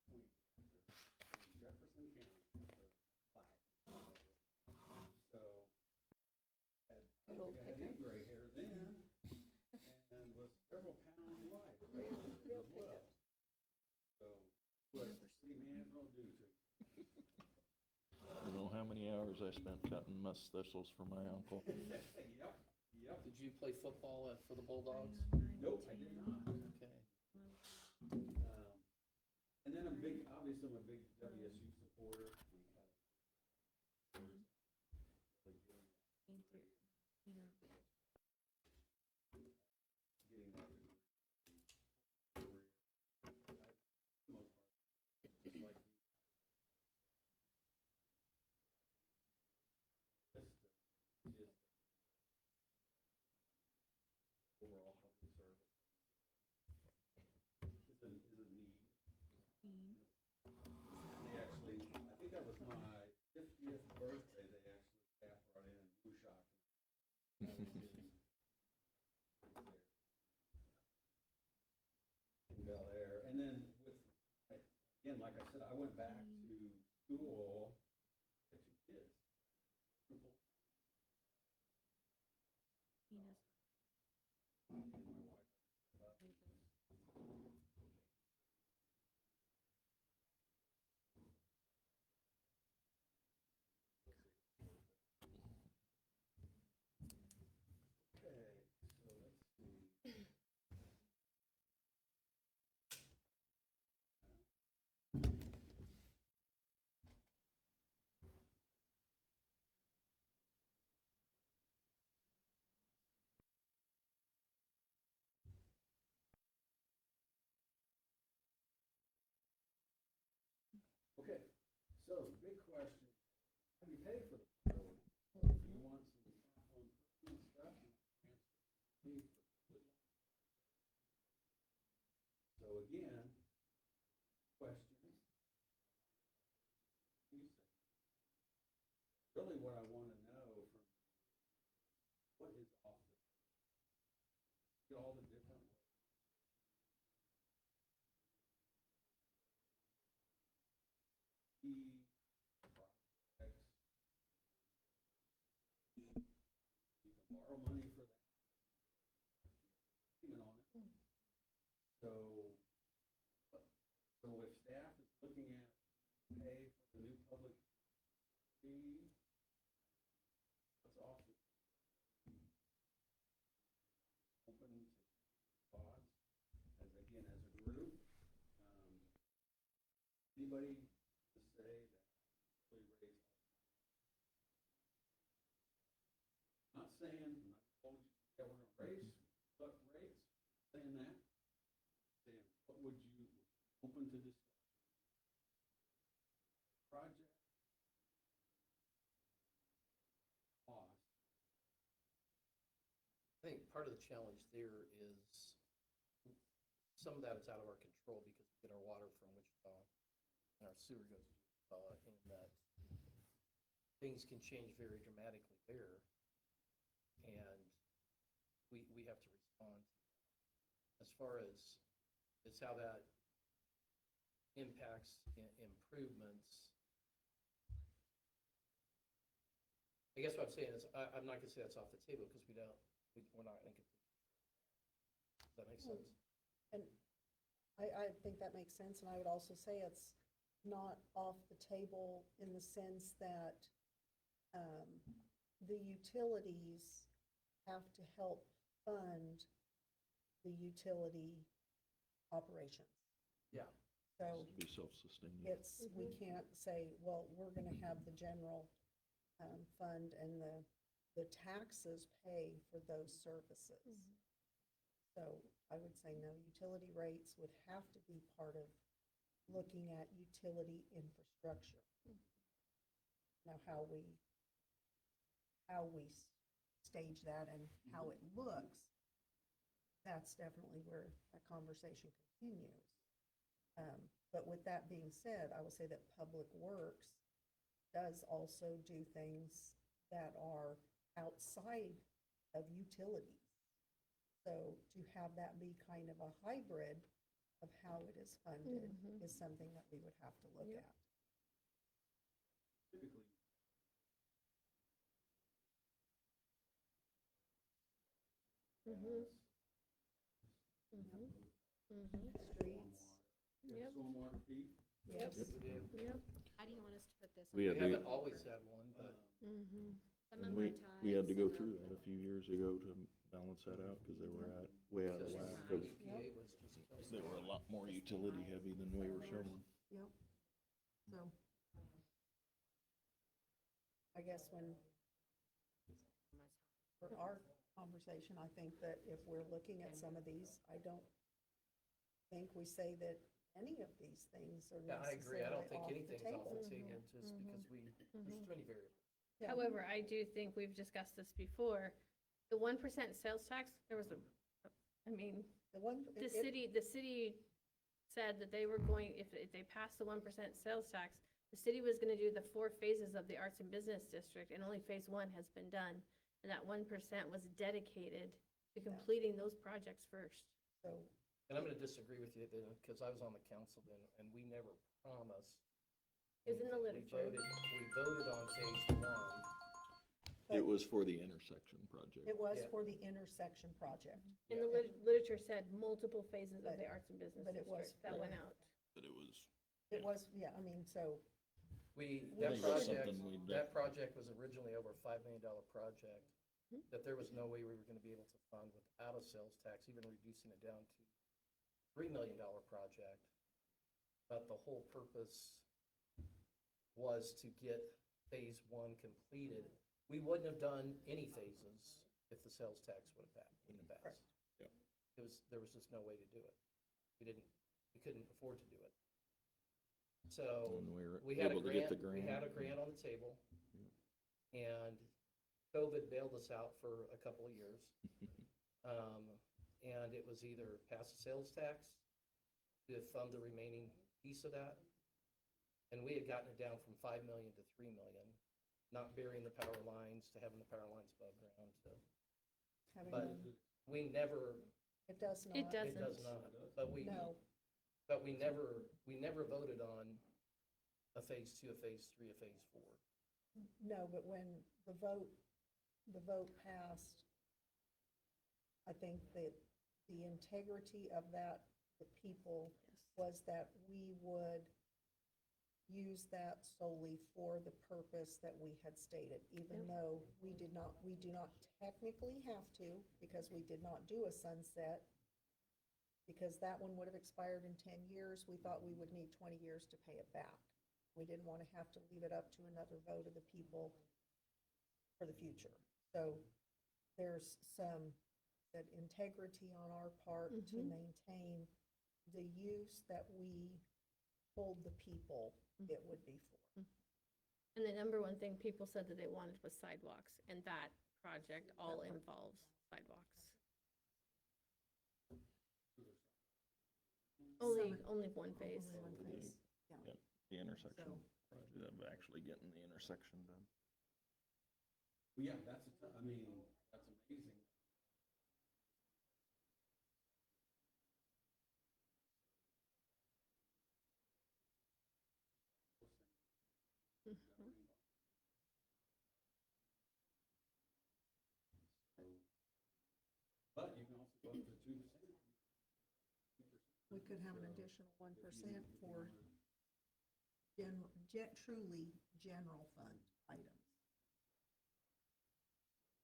the Jefferson County. So, I had any gray hair then, and was several pounds light. Real pickup. So, what city manager will do to you? I don't know how many hours I spent cutting musk thistles for my uncle. Yep. Did you play football for the Bulldogs? Nope, I did not. Okay. And then obviously I'm a big WSU supporter. Getting that career. Most part, just like just overall public service is a need. They actually, I think that was my 50th birthday, they actually, staff brought in blue shock. In Bel Air, and then again, like I said, I went back to school, had 2 kids. And my wife. Okay, so let's see. Okay, so big question, have you paid for the facility? You want some on personal stuff? Pay for it. So again, questions? Really what I want to know from, what is off the, all the different key projects. You can borrow money for that. Payment on it. So be, that's awesome. Open to thoughts, as again, as a group. Anybody to say that really raised? Not saying, I'm not told you, yeah, we're gonna raise, but raise, saying that. Saying, what would you, open to discussion? Project. Cost. I think part of the challenge there is some of that is out of our control because we get our water from Wichita and our sewer goes to Wichita, and that things can change very dramatically there. And we have to respond to that. As far as how that impacts improvements, I guess what I'm saying is, I'm not gonna say that's off the table, because we're not gonna get. Does that make sense? And I think that makes sense, and I would also say it's not off the table in the sense that the utilities have to help fund the utility operations. Yeah. So To be self-sustaining. we can't say, well, we're gonna have the general fund and the taxes pay for those services. So I would say no, utility rates would have to be part of looking at utility infrastructure. Now, how we stage that and how it looks, that's definitely where that conversation continues. But with that being said, I will say that Public Works does also do things that are outside of utilities. So to have that be kind of a hybrid of how it is funded is something that we would have to look at. Typically. Streets, Yep. Stormwater fee. yes. We do. Yep. How do you want us to put this? We on? had to- haven't always had one, but Some And of my we had to go ties, through that a few years ago to balance that out, because they were way out of because whack. the 'Cause EPA was just. they were a lot more utility heavy than we were showing. Yep. So I guess for our conversation, I think that if we're looking at some of these, I don't think we say that any of these things are Yeah, I agree. I don't think necessarily anything's off the table, just because there's too many variables. Yeah. However, I do think we've discussed this before. The 1% sales tax, there was I mean, The one, the city said that they were going, if they passed the 1% sales tax, the city was gonna do the 4 phases of the Arts and Business District, and only phase 1 has been done. And that 1% was dedicated to completing those projects first. so, And I'm gonna disagree with you then, because I was on the council then, and we never promised. It was in the anything. literature. We voted on phase 1. It was for the intersection project. it was Yeah. for the intersection project. And the literature said multiple phases of the Arts and Business but it was District that for- went out. But it was, It was, yeah, I mean, so, That think that's project, something we that project was originally over a $5 million project, Hmm. that there was no way we were gonna be able to fund without a sales tax, even reducing it down to $3 million project. But the whole purpose was to get phase 1 completed. We wouldn't have done any phases if the sales tax would have passed. Correct. Yeah. There was just no way to do it. We couldn't afford to do it. So and we were we had a able to get grant, the we grant. had a grant on the table. And COVID bailed us out for a couple of years. And it was either pass a sales tax to fund the remaining piece of that. And we had gotten it down from 5 million to 3 million, not burying the power lines, to having the power lines above ground, to, having, but we never, it does not. It it does doesn't. not, but we never voted on a phase 2, a phase 3, a phase 4. No, but when the vote passed, I think that the integrity of that, the people, was that we would use that solely for the purpose that we had stated, even Yep. though we do not technically have to, because we did not do a sunset. Because that one would have expired in 10 years, we thought we would need 20 years to pay it back. We didn't want to have to leave it up to another vote of the people for the future. So there's some, that integrity on our part to Mhm. maintain the use that we told the people it would be for. And the number one thing people said that they wanted was sidewalks, and that project all involves sidewalks. Only one phase. Only one phase, yeah. Yep, the intersection So- project of actually getting the intersection done. Well, yeah, that's, I mean, that's amazing. Mhm. But you can also go up to 2%. We could have an additional 1% for truly general fund items.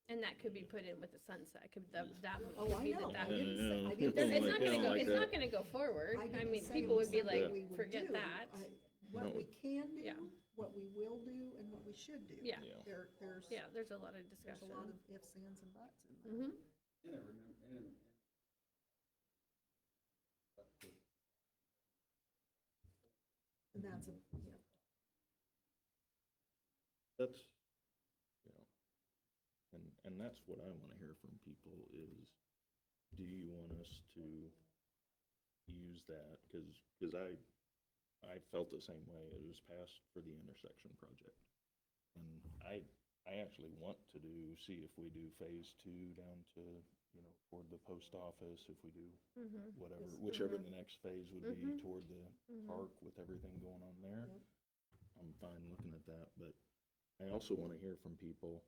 And that could be put in with the sunset, could, that would Oh, I be the, know. that I would. didn't say, I It's didn't There- say It's not gonna go, like it's that. not gonna go forward, I didn't mean, say people it was would be something like, we would forget do. that. What No. we can Yeah. do, what we will do, and what we should do. Yeah. Yeah. There's Yeah, there's a lot of there's discussion. a lot of ifs, ands, and buts in there. Mm-hmm. And I remember, And that's a, That's, you know, and that's what I want to hear from people is, do you want us to use that? Because I felt the same way. It was passed for the intersection project. And I actually want to see if we do phase 2 down to, you know, toward the post office, if we do Mm-hmm. whatever, Yes. whichever the next phase would be Mhm. toward the Mhm. park with everything going on there. Yep. I'm fine looking at that, but I also want to hear from people,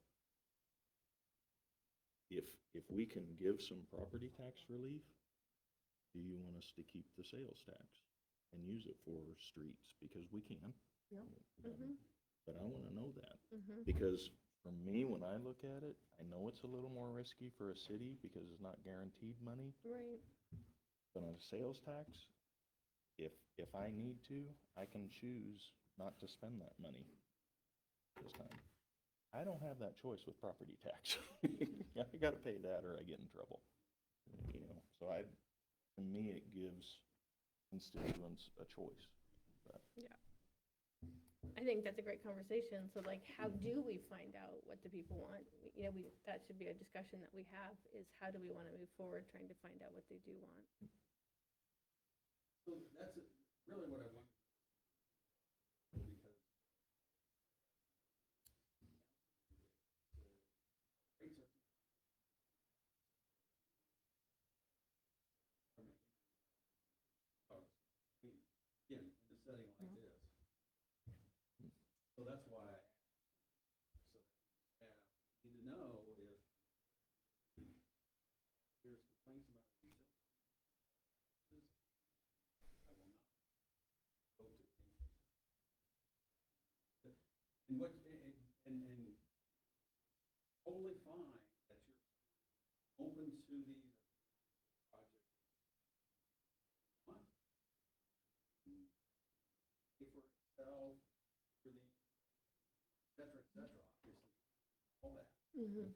if we can give some property tax relief, do you want us to keep the sales tax and use it for streets? Because we can. Yep. Mhm. But I want to know that. Mm-hmm. Because for me, when I look at it, I know it's a little more risky for a city because it's not guaranteed money. Right. But on a sales tax, if I need to, I can choose not to spend that money this time. I don't have that choice with property tax. I gotta pay that or I get in trouble. You know, so to me, it gives constituents a choice. But I think that's a great conversation. So like, how do we find out what the people want? You know, that should be a discussion that we have, is how do we want to move forward, trying to find out what they do want. so that's really what I want. Because rates are. Again, in a setting like this. So that's why, so staff need to know if there's complaints about utilities, I will not vote to increase it. And what, and totally fine that you're open to these projects. Fine. Pay for itself, for the, et cetera, obviously, all that. Mm-hmm.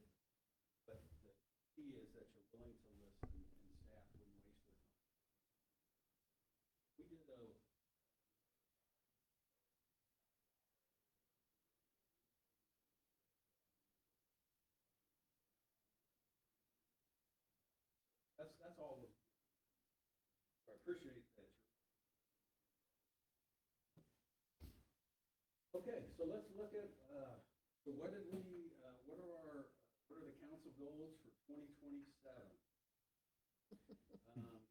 But the key is that you're willing to listen and staff wouldn't waste their time. We did a. That's all. I appreciate that. Okay, so let's look at, so what did we, what are the council goals for 2027?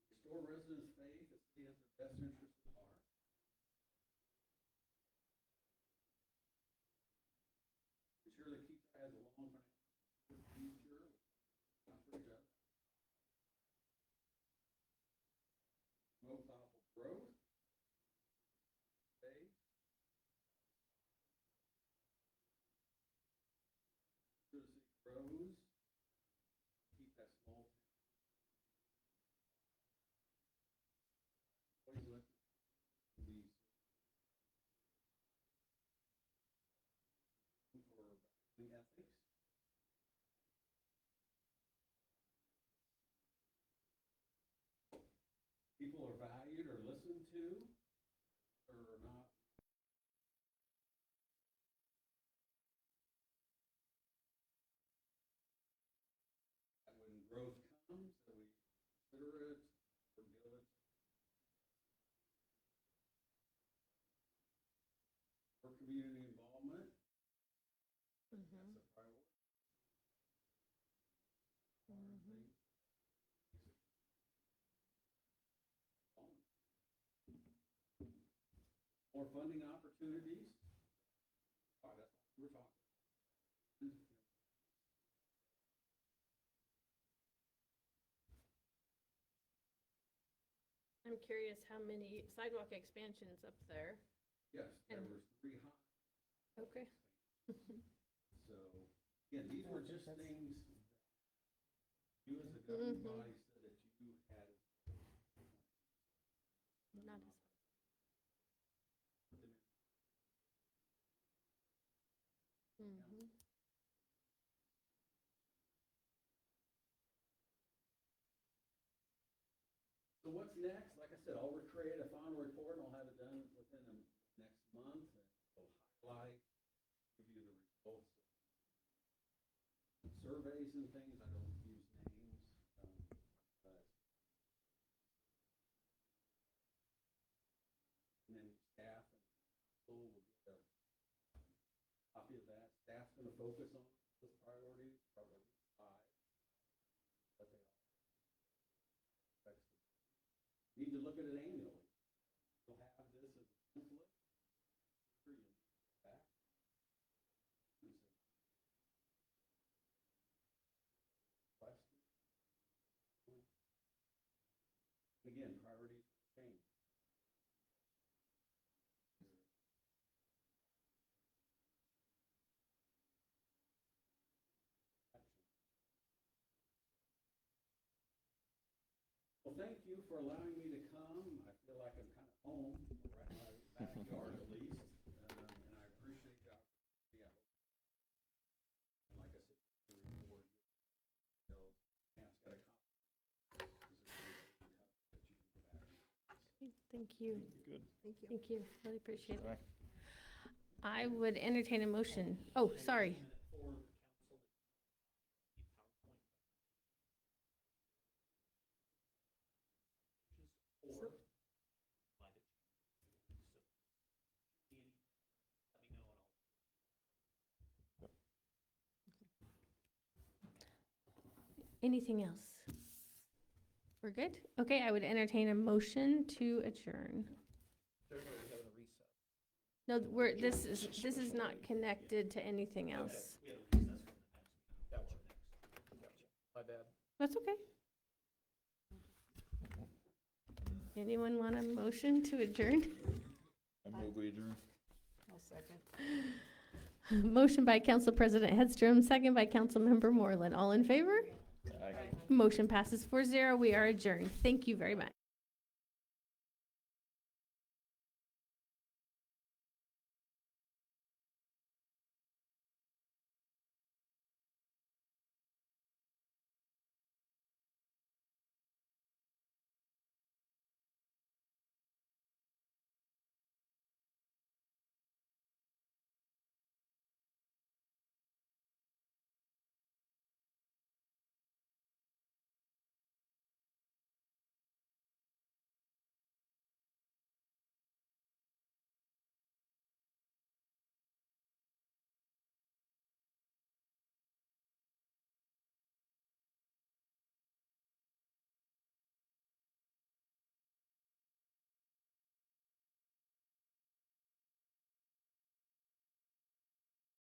Restore residents' faith, the city has their best interest at heart. Ensure that Kechi has a long future, not for each other. Promote thoughtful growth. Faith. grows, keep that small always let these for the ethics. People are valued or listened to or not. That when growth comes, that we consider it or diligent. For community involvement, that's a priority. More funding opportunities. Oh, that's what we're talking. I'm curious how many sidewalk expansions up there. Yes, there And- were 3 high. Okay. So, again, these were just things that you as a governing Mhm. body said that you had. Not as. Put them in. Mhm. So what's next? Like I said, I'll create a final report and I'll have it done within the next month. And I'll highlight, give you the results of surveys and things. I don't use names, but. And then staff and council will get a copy of that. Staff's gonna focus on those priorities, priority 5. What they are. Need to look at it annually. You'll have this as a template. Sure you back. Question. Again, priorities change. Well, thank you for allowing me to come. I feel like I'm kind of home, right in my backyard at least, and I appreciate the opportunity. And like I said, to reward you. So, Pam's got a copy. Thank you. Good. Thank you. Thank you. Really appreciate it. I would entertain a motion. Oh, sorry. Anything else? We're good? Okay, I would entertain a motion to adjourn. They're going to be having a recess. No, this is not connected to anything else. Gotcha. My bad. That's okay. Anyone want a motion to adjourn? I move we adjourn. I'll second. Motion by Council President Hedstrom, second by Councilmember Moreland. All in favor? Aye. Motion passes 4-0. We are adjourned. Thank you very much.